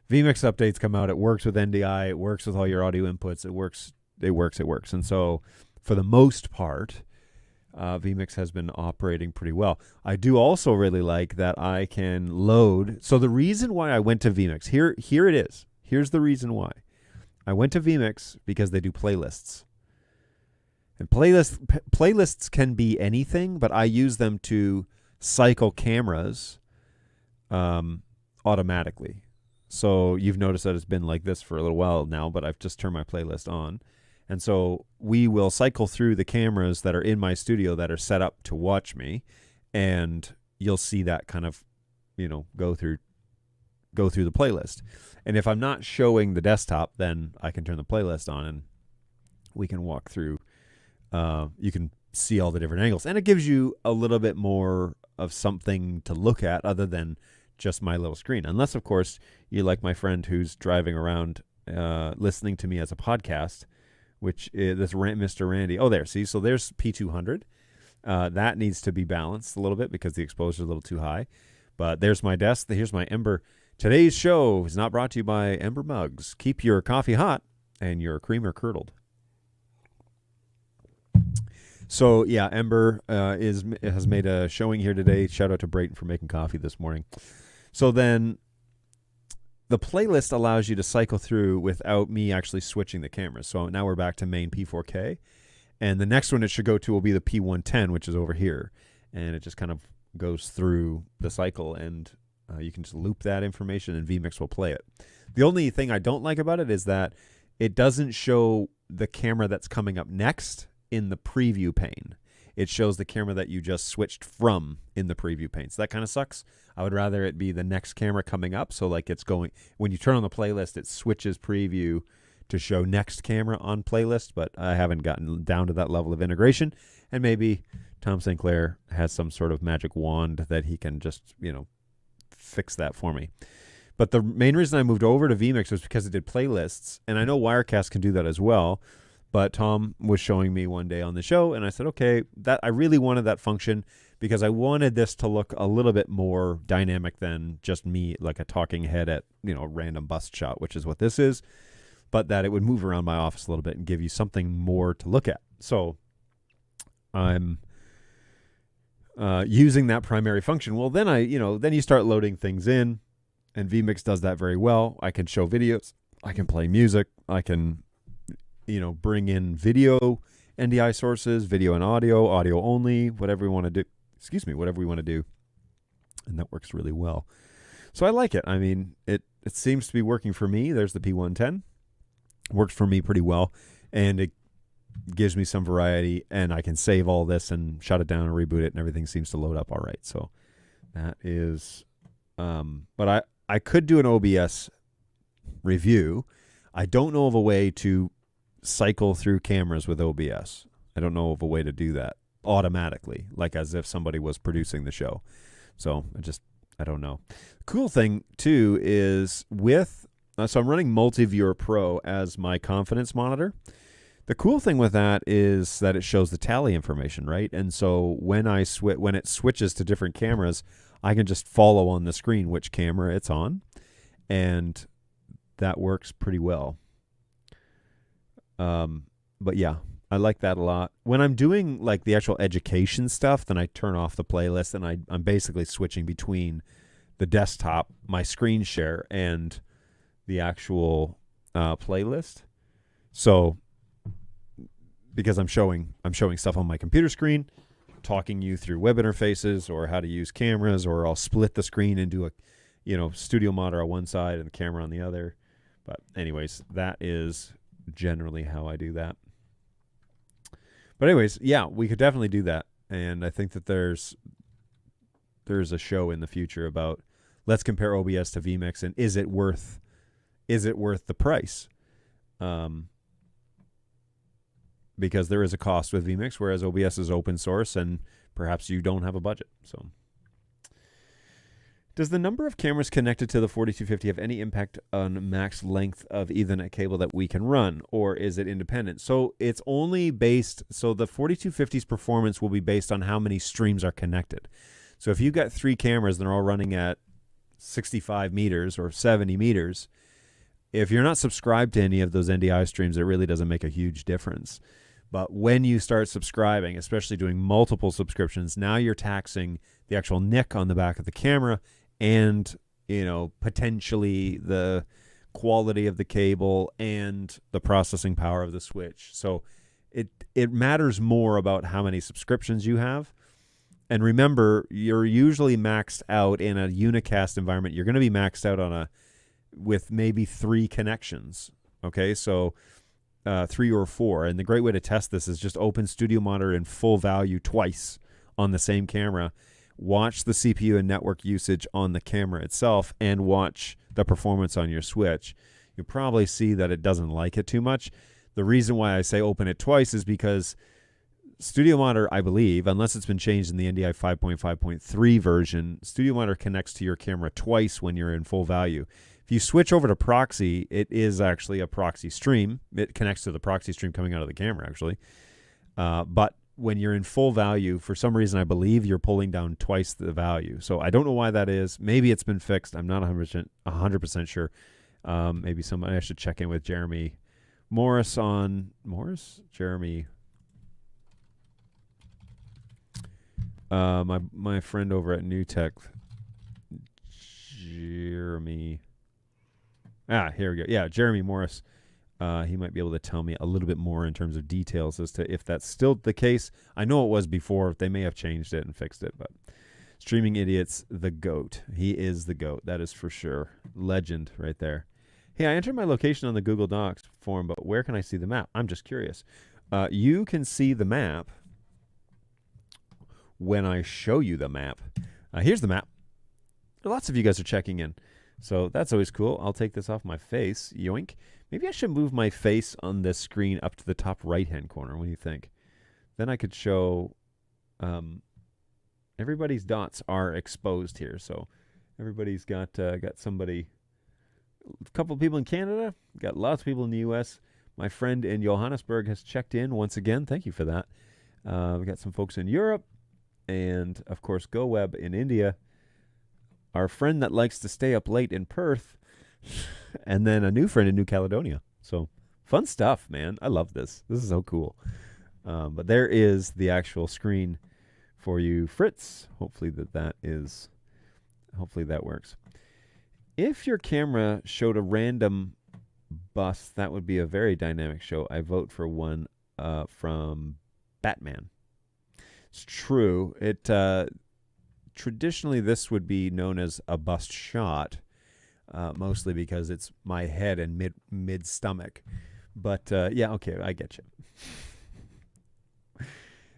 vMix updates come out. It works with NDI. It works with all your audio inputs. It works. And so for the most part, vMix has been operating pretty well. I do also really like that I can load. So the reason why I went to vMix, here it is. Here's the reason why. I went to vMix because they do playlists. And playlists can be anything, but I use them to cycle cameras automatically. So you've noticed that it's been like this for a little while now, but I've just turned my playlist on. And so we will cycle through the cameras that are in my studio that are set up to watch me, and you'll see that kind of, go through the playlist. And if I'm not showing the desktop, then I can turn the playlist on and we can walk through. You can see all the different angles, and it gives you a little bit more of something to look at other than just my little screen. Unless, of course, you like my friend who's driving around listening to me as a podcast, which is this Mr. Randy. Oh, there. See, so there's P200. That needs to be balanced a little bit because the exposure is a little too high. But there's my desk. Here's my Ember. Today's show is not brought to you by Ember Mugs. Keep your coffee hot and your creamer curdled. So, yeah, Ember has made a showing here today. Shout out to Brayton for making coffee this morning. So then the playlist allows you to cycle through without me actually switching the cameras. So now we're back to main P4K. And the next one it should go to will be the P110, which is over here. And it just kind of goes through the cycle, and you can just loop that information and vMix will play it. The only thing I don't like about it is that it doesn't show the camera that's coming up next in the preview pane. It shows the camera that you just switched from in the preview pane. So that kind of sucks. I would rather it be the next camera coming up. So like it's going, when you turn on the playlist, it switches preview to show next camera on playlist, but I haven't gotten down to that level of integration. And maybe Tom St. Clair has some sort of magic wand that he can just, fix that for me. But the main reason I moved over to vMix was because it did playlists. And I know Wirecast can do that as well. But Tom was showing me one day on the show, and I said, okay, that I really wanted that function because I wanted this to look a little bit more dynamic than just me, like a talking head at, a random bust shot, which is what this is, but that it would move around my office a little bit and give you something more to look at. So I'm using that primary function. Well, then then you start loading things in, and vMix does that very well. I can show videos, I can play music, I can, bring in video NDI sources, video and audio only, whatever we want to do. Whatever we want to do, and that works really well. So I like it. I mean, it seems to be working for me. There's the P110, works for me pretty well, and it gives me some variety, and I can save all this and shut it down and reboot it, and everything seems to load up all right. So that is, but I could do an OBS review. I don't know of a way to cycle through cameras with OBS. I don't know of a way to do that automatically, like as if somebody was producing the show. So I don't know. Cool thing too is with, so I'm running Multiviewer Pro as my confidence monitor. The cool thing with that is that it shows the tally information, right? And so when it switches to different cameras, I can just follow on the screen which camera it's on, and that works pretty well. But yeah, I like that a lot. When I'm doing like the actual education stuff, then I turn off the playlist, and I'm basically switching between the desktop, my screen share, and the actual playlist. So because I'm showing stuff on my computer screen, talking you through web interfaces or how to use cameras, or I'll split the screen into a studio monitor on one side and the camera on the other. But anyways, that is generally how I do that. But anyways, yeah, we could definitely do that. And I think that there's a show in the future about, let's compare OBS to vMix, and is it worth the price? Because there is a cost with vMix, whereas OBS is open source, and perhaps you don't have a budget. So, does the number of cameras connected to the 4250 have any impact on max length of Ethernet cable that we can run, or is it independent? So it's only based, so the 4250's performance will be based on how many streams are connected. So if you've got 3 cameras and they're all running at 65 meters or 70 meters, if you're not subscribed to any of those NDI streams, it really doesn't make a huge difference. But when you start subscribing, especially doing multiple subscriptions, now you're taxing the actual NIC on the back of the camera, and potentially the quality of the cable and the processing power of the switch. So it matters more about how many subscriptions you have. And remember, you're usually maxed out in a unicast environment. You're going to be maxed out with maybe 3 connections. Okay, so 3 or 4. And the great way to test this is just open Studio Monitor in full value twice on the same camera. Watch the CPU and network usage on the camera itself, and watch the performance on your switch. You'll probably see that it doesn't like it too much. The reason why I say open it twice is because Studio Monitor, I believe, unless it's been changed in the NDI 5.5.3 version, Studio Monitor connects to your camera twice when you're in full value. If you switch over to proxy, it is actually a proxy stream. It connects to the proxy stream coming out of the camera, actually. But when you're in full value, for some reason, I believe you're pulling down twice the value. So I don't know why that is. Maybe it's been fixed. I'm not 100% sure. Maybe I should check in with Jeremy Morris on... Jeremy... my friend over at NewTek, Jeremy. Here we go. Yeah, Jeremy Morris. He might be able to tell me a little bit more in terms of details as to if that's still the case. I know it was before. They may have changed it and fixed it, but Streaming Idiots, the GOAT. He is the GOAT. That is for sure. Legend right there. Hey, I entered my location on the Google Docs form, but where can I see the map? I'm just curious. You can see the map when I show you the map. Here's the map. Lots of you guys are checking in, so that's always cool. I'll take this off my face. Yoink. Maybe I should move my face on this screen up to the top right-hand corner. What do you think? Then I could show everybody's dots are exposed here. So everybody's got somebody, a couple of people in Canada, got lots of people in the U.S. My friend in Johannesburg has checked in once again. Thank you for that. We got some folks in Europe, and of course GoWeb in India. Our friend that likes to stay up late in Perth, and then a new friend in New Caledonia. So fun stuff, man. I love this. This is so cool. But there is the actual screen for you, Fritz. Hopefully that works. If your camera showed a random bus, that would be a very dynamic show. I vote for one from Batman. It's true. It traditionally this would be known as a bust shot, mostly because it's my head and mid stomach. But yeah, okay, I get you.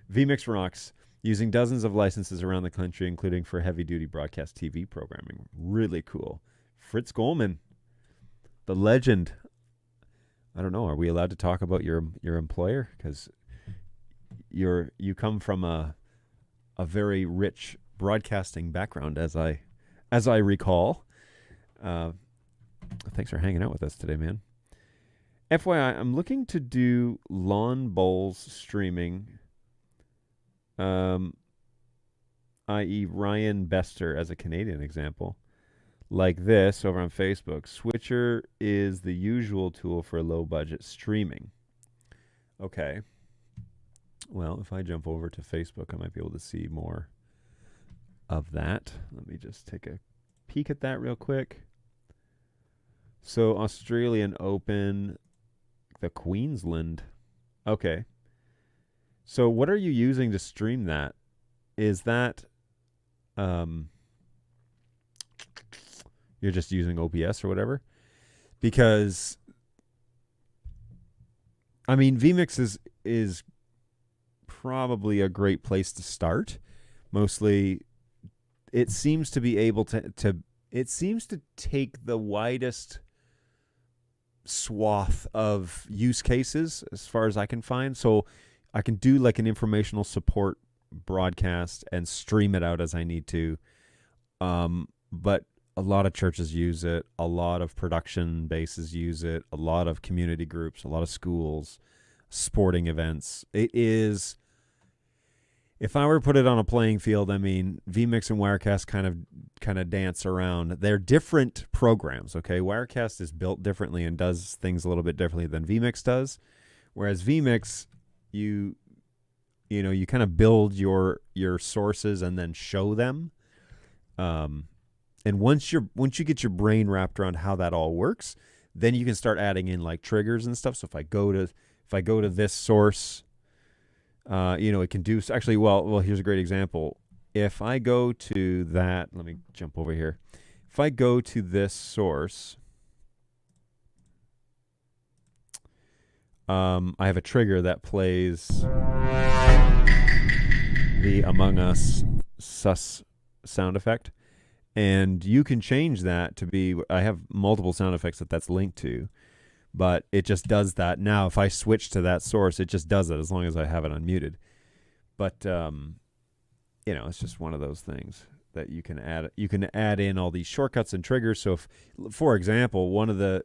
vMix rocks. Using dozens of licenses around the country, including for heavy-duty broadcast TV programming. Really cool. Fritz Goldman, the legend. I don't know. Are we allowed to talk about your employer? Because you come from a very rich broadcasting background, as I recall. Thanks for hanging out with us today, man. FYI, I'm looking to do lawn bowls streaming. I.e. Ryan Bester as a Canadian example, like this over on Facebook. Switcher is the usual tool for low-budget streaming. Okay. Well, if I jump over to Facebook, I might be able to see more of that. Let me just take a peek at that real quick. So, Australian Open, the Queensland. Okay. So what are you using to stream that? Is that you're just using OBS or whatever? Because I mean, vMix is probably a great place to start. Mostly it seems to be able to it seems to take the widest swath of use cases as far as I can find. So I can do like an informational support broadcast and stream it out as I need to. But a lot of churches use it. A lot of production bases use it. A lot of community groups, a lot of schools, sporting events. It is, if I were to put it on a playing field, I mean, vMix and Wirecast kind of dance around. They're different programs, okay? Wirecast is built differently and does things a little bit differently than vMix does. Whereas vMix, you kind of build your sources and then show them. And once you get your brain wrapped around how that all works, then you can start adding in like triggers and stuff. So if I go to this source, it can do actually well. Here's a great example. If I go to that, let me jump over here. If I go to this source, I have a trigger that plays the Among Us sus sound effect. And you can change that to be, I have multiple sound effects that's linked to, but it just does that. Now, if I switch to that source, it just does it as long as I have it unmuted. But, it's just one of those things that you can add. You can add in all these shortcuts and triggers. So if, for example, one of the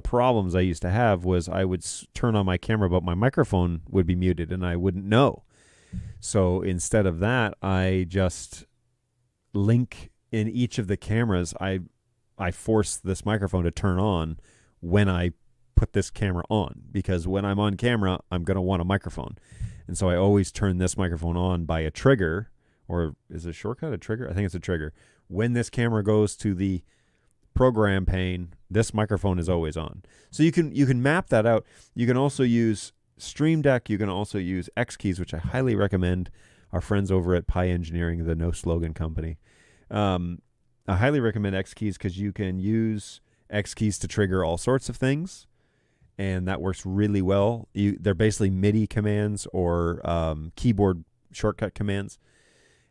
problems I used to have was I would turn on my camera, but my microphone would be muted and I wouldn't know. So instead of that, I just link in each of the cameras. I force this microphone to turn on when I put this camera on, because when I'm on camera, I'm going to want a microphone. And so I always turn this microphone on by a trigger, or is it a shortcut, a trigger? I think it's a trigger. When this camera goes to the program pane, this microphone is always on. So you can map that out. You can also use Stream Deck. You can also use X-Keys, which I highly recommend. Our friends over at Pi Engineering, the No Slogan company. I highly recommend X-Keys because you can use X-Keys to trigger all sorts of things, and that works really well. They're basically MIDI commands or keyboard shortcut commands,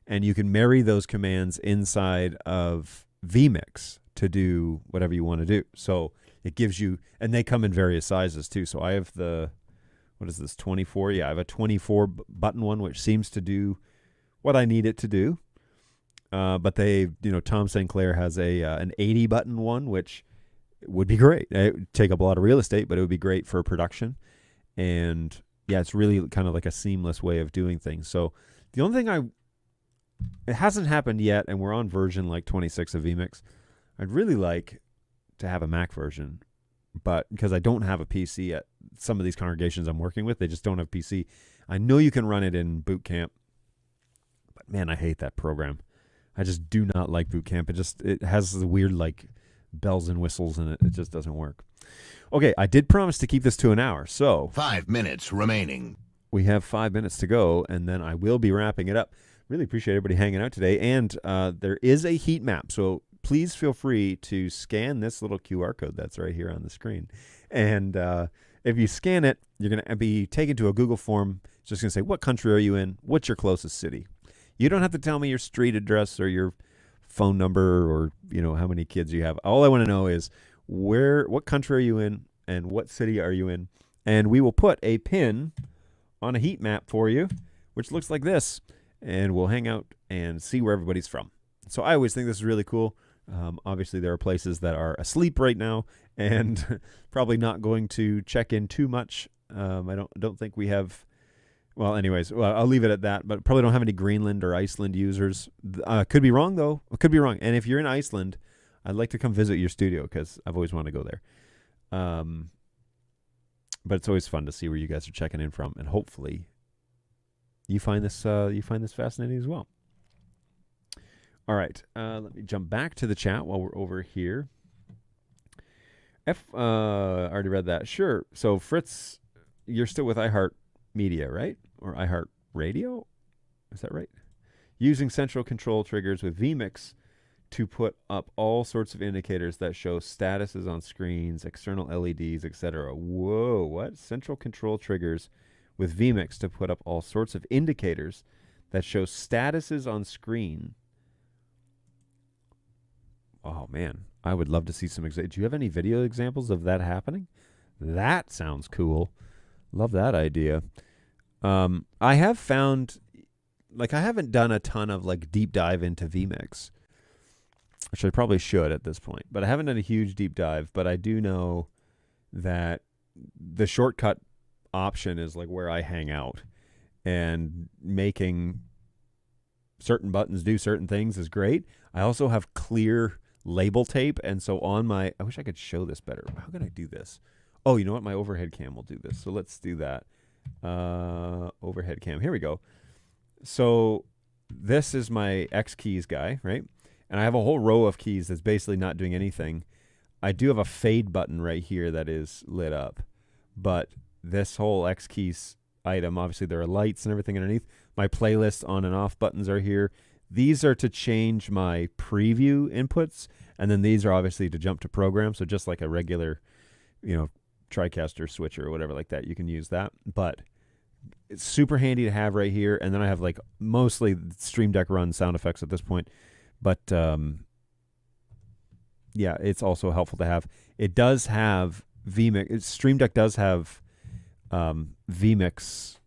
and you can marry those commands inside of vMix to do whatever you want to do. So it gives you, and they come in various sizes too. So I have what is this, 24? Yeah, I have a 24 button one, which seems to do what I need it to do. But Tom St. Clair has an 80 button one, which would be great. It would take up a lot of real estate, but it would be great for production. And yeah, it's really kind of like a seamless way of doing things. So the only thing it hasn't happened yet, and we're on version like 26 of vMix. I'd really like to have a Mac version, but because I don't have a PC at some of these congregations I'm working with, they just don't have PC. I know you can run it in Boot Camp, man, I hate that program. I just do not like Boot Camp. It has the weird like bells and whistles in it. It just doesn't work. Okay, I did promise to keep this to an hour, so 5 minutes remaining. we have 5 minutes to go, and then I will be wrapping it up. Really appreciate everybody hanging out today, and there is a heat map, so please feel free to scan this little QR code that's right here on the screen. And if you scan it, you're going to be taken to a Google form. It's just going to say, what country are you in? What's your closest city? You don't have to tell me your street address or your phone number or, you know, how many kids you have. All I want to know is what country are you in and what city are you in? And we will put a pin on a heat map for you, which looks like this, and we'll hang out and see where everybody's from. So I always think this is really cool. Obviously, there are places that are asleep right now and probably not going to check in too much. I don't think we have. Well, anyways, I'll leave it at that. But probably don't have any Greenland or Iceland users. Could be wrong though. Could be wrong. And if you're in Iceland, I'd like to come visit your studio because I've always wanted to go there. But it's always fun to see where you guys are checking in from, and hopefully, you find this fascinating as well. All right, let me jump back to the chat while we're over here. I already read that. Sure. So Fritz, you're still with iHeartMedia, right? Or iHeartRadio? Is that right? Using central control triggers with vMix to put up all sorts of indicators that show statuses on screens, external LEDs, etc. Whoa, what? Central control triggers with vMix to put up all sorts of indicators that show statuses on screen. Oh, man. I would love to see some do you have any video examples of that happening? That sounds cool. Love that idea. I have found, like, I haven't done a ton of, like, deep dive into vMix, which I probably should at this point. But I haven't done a huge deep dive. But I do know that the shortcut option is, like, where I hang out. And making certain buttons do certain things is great. I also have clear label tape, and so on my, I wish I could show this better. How can I do this? Oh, you know what? My overhead cam will do this. So let's do that. Overhead cam. Here we go. So this is my X keys guy, right? And I have a whole row of keys that's basically not doing anything. I do have a fade button right here that is lit up, but this whole X keys item, obviously there are lights and everything underneath. My playlist on and off buttons are here. These are to change my preview inputs, and then these are obviously to jump to program. So just like a regular, you know, TriCaster switcher or whatever like that, you can use that. But it's super handy to have right here. And then I have like mostly Stream Deck run sound effects at this point. But yeah, it's also helpful to have. It does have vMix. Stream Deck does have vMix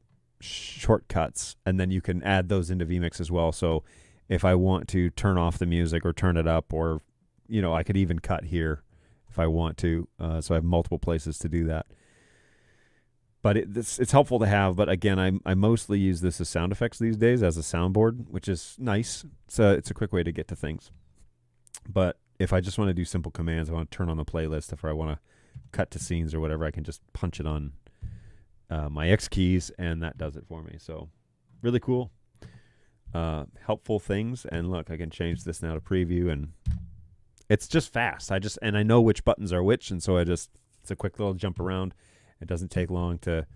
shortcuts, and then you can add those into vMix as well. So if I want to turn off the music or turn it up, or, you know, I could even cut here if I want to. So I have multiple places to do that. But it's helpful to have. But again, I mostly use this as sound effects these days as a soundboard, which is nice. So it's a quick way to get to things. But if I just want to do simple commands, I want to turn on the playlist, if I want to cut to scenes or whatever, I can just punch it on my X keys, and that does it for me. So really cool. Helpful things. And look, I can change this now to preview, and it's just fast. I know which buttons are which, and so it's a quick little jump around. It doesn't take long to,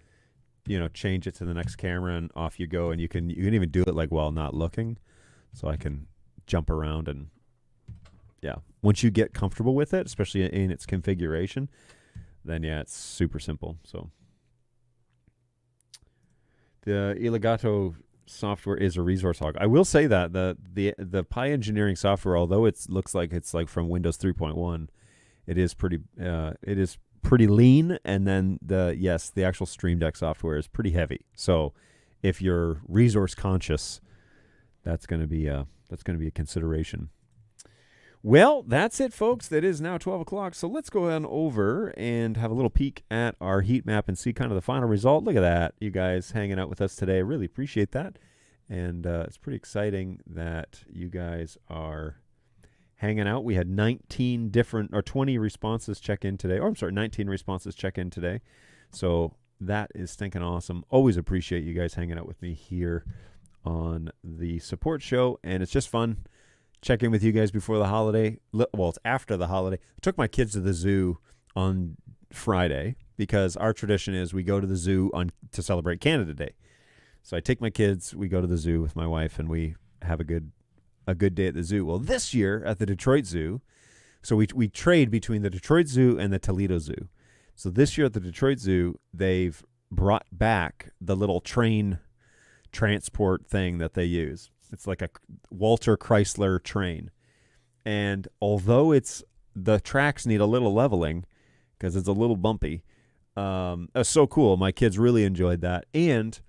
you know, change it to the next camera, and off you go. And you can even do it like while not looking. So I can jump around, and yeah, once you get comfortable with it, especially in its configuration, then yeah, it's super simple. So the Elgato software is a resource hog. I will say that the Pi Engineering software, although it looks like it's like from Windows 3.1, it is pretty lean. And then the actual Stream Deck software is pretty heavy. So if you're resource conscious, that's going to be a consideration. Well, that's it, folks. That is now 12 o'clock. So let's go on over and have a little peek at our heat map and see kind of the final result. Look at that. You guys hanging out with us today. I really appreciate that. And it's pretty exciting that you guys are hanging out. We had 20 responses check in today. 19 responses check in today. So that is stinking awesome. Always appreciate you guys hanging out with me here on the support show, and it's just fun. Check in with you guys before the holiday. Well, it's after the holiday. I took my kids to the zoo on Friday because our tradition is we go to the zoo to celebrate Canada Day. So I take my kids, we go to the zoo with my wife, and we have a good day at the zoo. Well, this year at the Detroit Zoo, so we trade between the Detroit Zoo and the Toledo Zoo. So this year at the Detroit Zoo, they've brought back the little train transport thing that they use. It's like a Walter Chrysler train. And although the tracks need a little leveling because it's a little bumpy, it's so cool. My kids really enjoyed that. And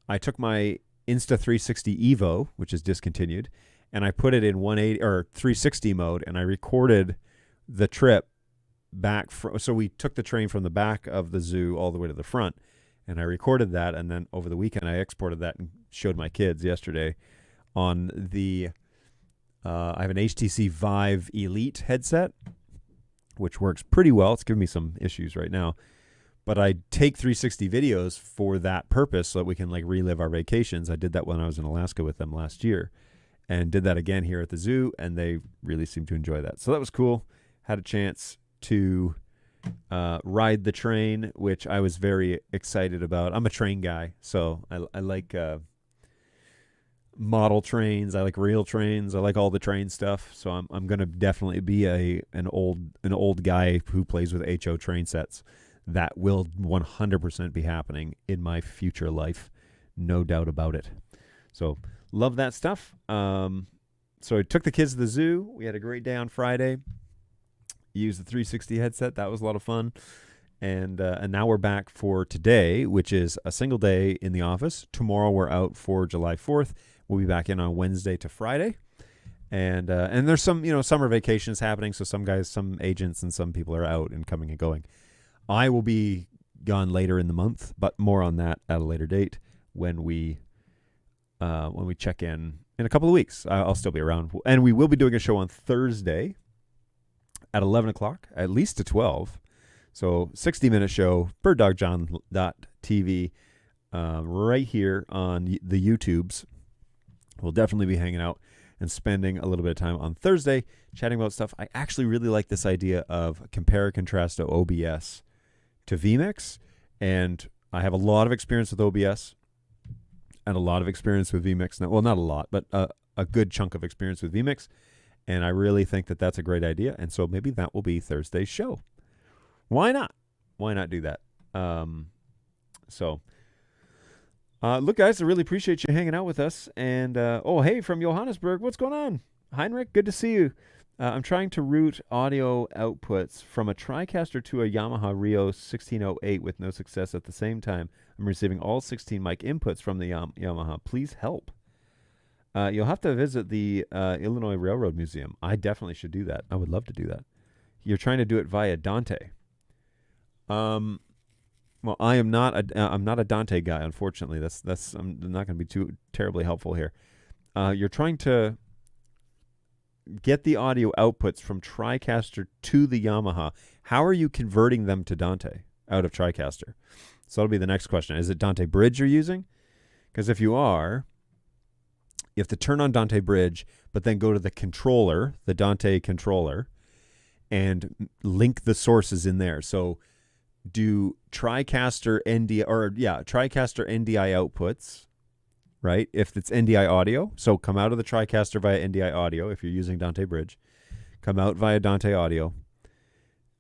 I took my Insta360 Evo, which is discontinued, and I put it in 180 or 360 mode, and I recorded the trip back. So we took the train from the back of the zoo all the way to the front, and I recorded that, and then over the weekend I exported that and showed my kids yesterday on the I have an HTC Vive Elite headset, which works pretty well. It's giving me some issues right now, but I take 360 videos for that purpose so that we can like relive our vacations. I did that when I was in Alaska with them last year, and did that again here at the zoo, and they really seemed to enjoy that. So that was cool. Had a chance to ride the train, which I was very excited about. I'm a train guy, so I like model trains. I like real trains. I like all the train stuff. So I'm going to definitely be an old guy who plays with HO train sets. That will 100% be happening in my future life, no doubt about it. So love that stuff. So I took the kids to the zoo. We had a great day on Friday. Used the 360 headset. That was a lot of fun. And now we're back for today, which is a single day in the office. Tomorrow we're out for July 4th. We'll be back in on Wednesday to Friday. And there's some, summer vacations happening. So some agents and some people are out and coming and going. I will be gone later in the month, but more on that at a later date when we check in a couple of weeks. I'll still be around. And we will be doing a show on Thursday at 11 o'clock, at least to 12. So 60-minute show, birddogjohn.tv, right here on the YouTubes. We'll definitely be hanging out and spending a little bit of time on Thursday chatting about stuff. I actually really like this idea of compare and contrast to OBS to vMix, and I have a lot of experience with OBS and a lot of experience with vMix. Well, not a lot, but a good chunk of experience with vMix. And I really think that that's a great idea. And so maybe that will be Thursday's show. Why not? Why not do that? Look, guys, I really appreciate you hanging out with us. And, hey, from Johannesburg, what's going on? Heinrich, good to see you. I'm trying to route audio outputs from a TriCaster to a Yamaha Rio 1608 with no success at the same time. I'm receiving all 16 mic inputs from the Yamaha. Please help. You'll have to visit the Illinois Railroad Museum. I definitely should do that. I would love to do that. You're trying to do it via Dante. Well, I'm not a Dante guy, unfortunately. I'm not going to be too terribly helpful here. You're trying to get the audio outputs from TriCaster to the Yamaha. How are you converting them to Dante out of TriCaster? So that'll be the next question. Is it Dante Bridge you're using? Because if you are, you have to turn on Dante Bridge, but then go to the controller, the Dante controller, and link the sources in there. So do TriCaster NDI outputs, right? If it's NDI audio, so come out of the TriCaster via NDI audio if you're using Dante Bridge. Come out via Dante audio.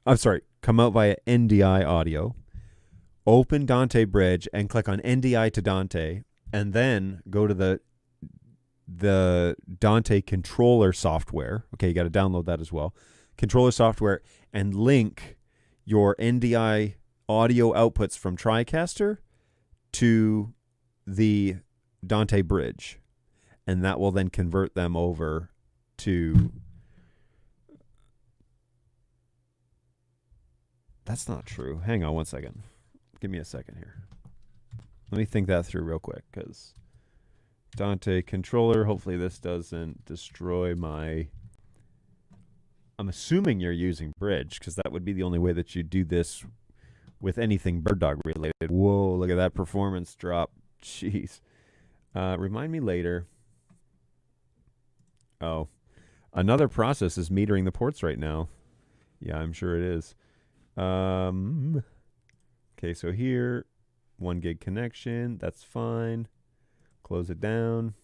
Come out via NDI audio. Open Dante Bridge and click on NDI to Dante, and then go to the Dante controller software. Okay, you got to download that as well. Controller software, and link your NDI audio outputs from TriCaster to the Dante Bridge, and that will then convert them over to... That's not true. Hang on one second. Give me a second here. Let me think that through real quick, because Dante controller, hopefully this doesn't destroy my... I'm assuming you're using Bridge, because that would be the only way that you do this with anything Bird Dog related. Whoa, look at that performance drop. Jeez. Remind me later. Oh, another process is metering the ports right now. Yeah, I'm sure it is. Okay, so here, 1 gig connection. That's fine. Close it down.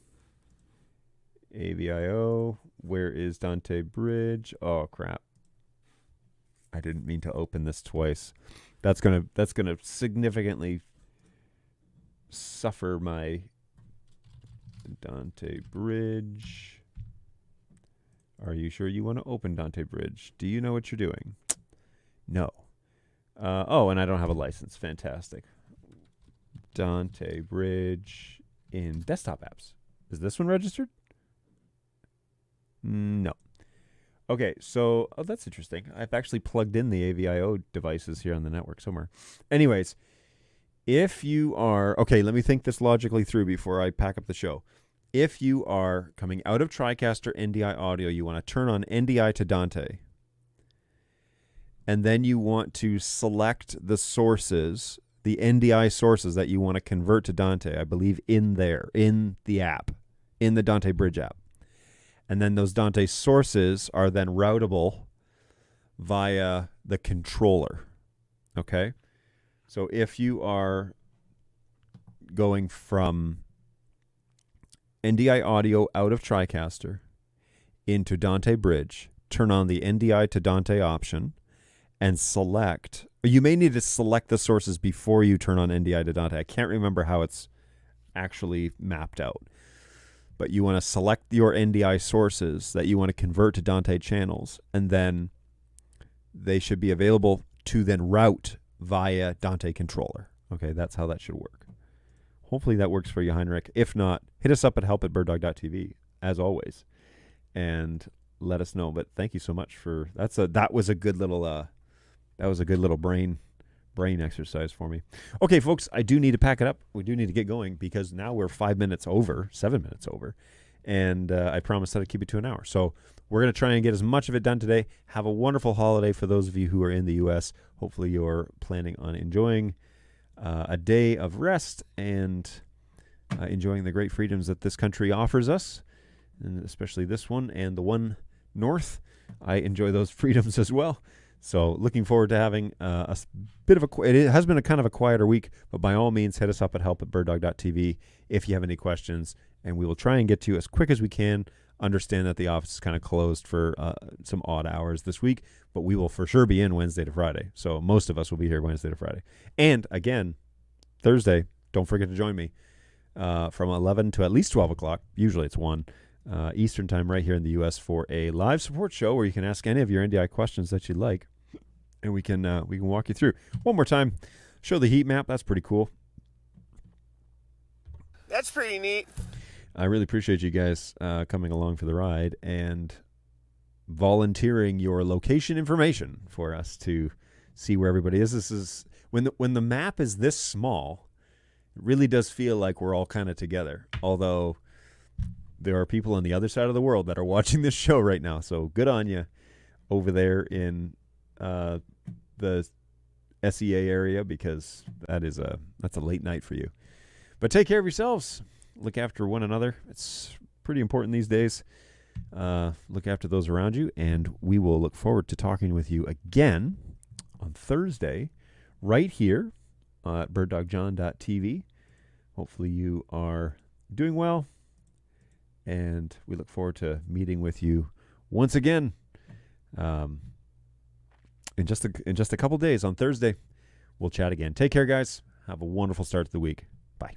AVIO. Where is Dante Bridge? Oh, crap. I didn't mean to open this twice. That's gonna significantly suffer my Dante Bridge. Are you sure you want to open Dante Bridge? Do you know what you're doing? No. Oh, and I don't have a license. Fantastic. Dante Bridge in desktop apps. Is this one registered? No. Okay, so that's interesting. I've actually plugged in the AVIO devices here on the network somewhere. Anyways, if you are... Okay, let me think this logically through before I pack up the show. If you are coming out of TriCaster NDI audio, you want to turn on NDI to Dante. And then you want to select the sources, the NDI sources that you want to convert to Dante, I believe in there, in the app, in the Dante Bridge app. And then those Dante sources are then routable via the controller. Okay? So if you are going from NDI audio out of TriCaster into Dante Bridge, turn on the NDI to Dante option, and select... You may need to select the sources before you turn on NDI to Dante. I can't remember how it's actually mapped out. But you want to select your NDI sources that you want to convert to Dante channels, and then they should be available to then route via Dante controller. Okay, that's how that should work. Hopefully that works for you, Heinrich. If not, hit us up at help@birddog.tv, as always, and let us know. But thank you so much for... That was a good little brain exercise for me. Okay, folks, I do need to pack it up. We do need to get going because now we're 7 minutes over, and I promised that I'd keep it to an hour. So we're going to try and get as much of it done today. Have a wonderful holiday for those of you who are in the U.S. Hopefully you're planning on enjoying a day of rest and enjoying the great freedoms that this country offers us, and especially this one and the one north. I enjoy those freedoms as well. So looking forward to having a bit of it has been a kind of a quieter week, but by all means, hit us up at help@birddog.tv if you have any questions, and we will try and get to you as quick as we can. Understand that the office is kind of closed for some odd hours this week, but we will for sure be in Wednesday to Friday. So most of us will be here Wednesday to Friday. And again, Thursday, don't forget to join me from 11 to at least 12 o'clock. Usually it's 1 Eastern time right here in the U.S. for a live support show where you can ask any of your NDI questions that you'd like. And we can walk you through. One more time, show the heat map. That's pretty cool. That's pretty neat. I really appreciate you guys coming along for the ride and volunteering your location information for us to see where everybody is. This is when the map is this small, it really does feel like we're all kind of together. Although there are people on the other side of the world that are watching this show right now. So good on you over there in the SEA area, because that's a late night for you. But take care of yourselves. Look after one another. It's pretty important these days. Look after those around you, and we will look forward to talking with you again on Thursday right here at birddogjohn.tv. Hopefully you are doing well, and we look forward to meeting with you once again in just a couple days on Thursday. We'll chat again. Take care, guys. Have a wonderful start to the week. Bye.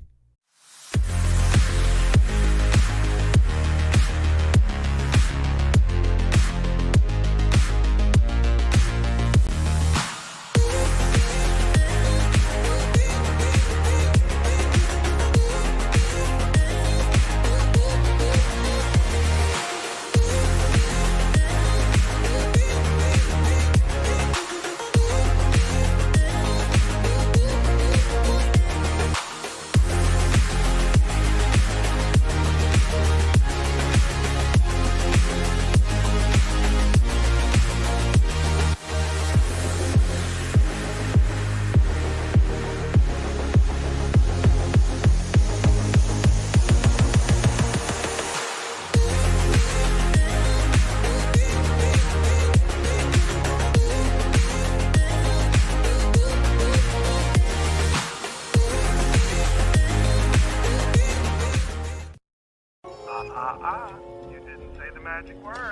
Magic word.